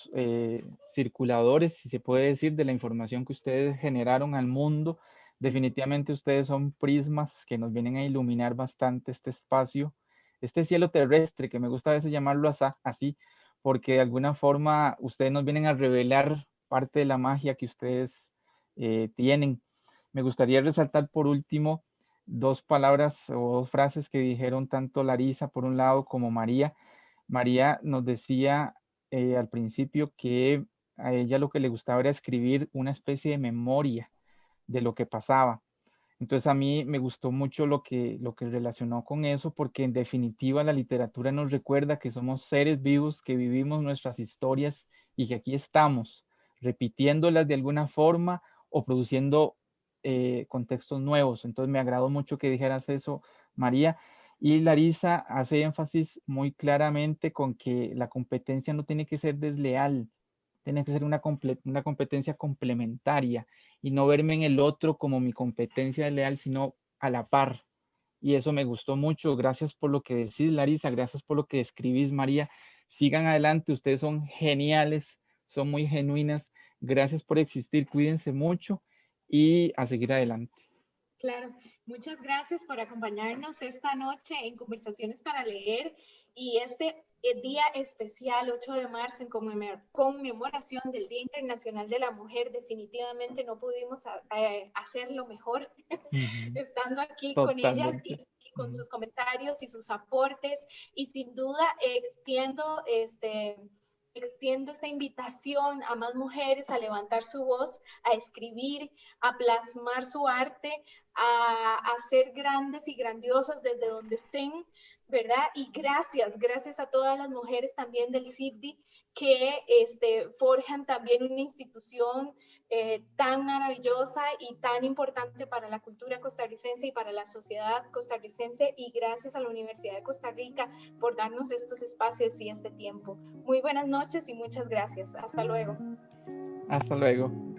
circuladores, si se puede decir, de la información que ustedes generaron al mundo. Definitivamente ustedes son prismas que nos vienen a iluminar bastante este espacio, este cielo terrestre, que me gusta a veces llamarlo así, porque de alguna forma ustedes nos vienen a revelar parte de la magia que ustedes tienen. Me gustaría resaltar por último 2 palabras o 2 frases que dijeron tanto Larisa por un lado como María. María nos decía al principio que a ella lo que le gustaba era escribir una especie de memoria de lo que pasaba. Entonces a mí me gustó mucho lo que relacionó con eso, porque en definitiva la literatura nos recuerda que somos seres vivos, que vivimos nuestras historias y que aquí estamos repitiéndolas de alguna forma o produciendo contextos nuevos. Entonces me agradó mucho que dijeras eso, María. Y Larisa hace énfasis muy claramente con que la competencia no tiene que ser desleal, tiene que ser una competencia complementaria y no verme en el otro como mi competencia desleal, sino a la par. Y eso me gustó mucho. Gracias por lo que decís, Larisa. Gracias por lo que escribís, María. Sigan adelante. Ustedes son geniales, son muy genuinas. Gracias por existir. Cuídense mucho y a seguir adelante. Claro, muchas gracias por acompañarnos esta noche en Conversaciones para Leer y este día especial, 8 de marzo, en conmemoración del Día Internacional de la Mujer. Definitivamente no pudimos hacerlo mejor estando aquí con ellas y con sus comentarios y sus aportes, y sin duda extiendo esta invitación a más mujeres a levantar su voz, a escribir, a plasmar su arte, a ser grandes y grandiosas desde donde estén, ¿verdad? Y gracias a todas las mujeres también del CIFDI que forjan también una institución tan maravillosa y tan importante para la cultura costarricense y para la sociedad costarricense, y gracias a la Universidad de Costa Rica por darnos estos espacios y este tiempo. Muy buenas noches y muchas gracias. Hasta luego. Hasta luego.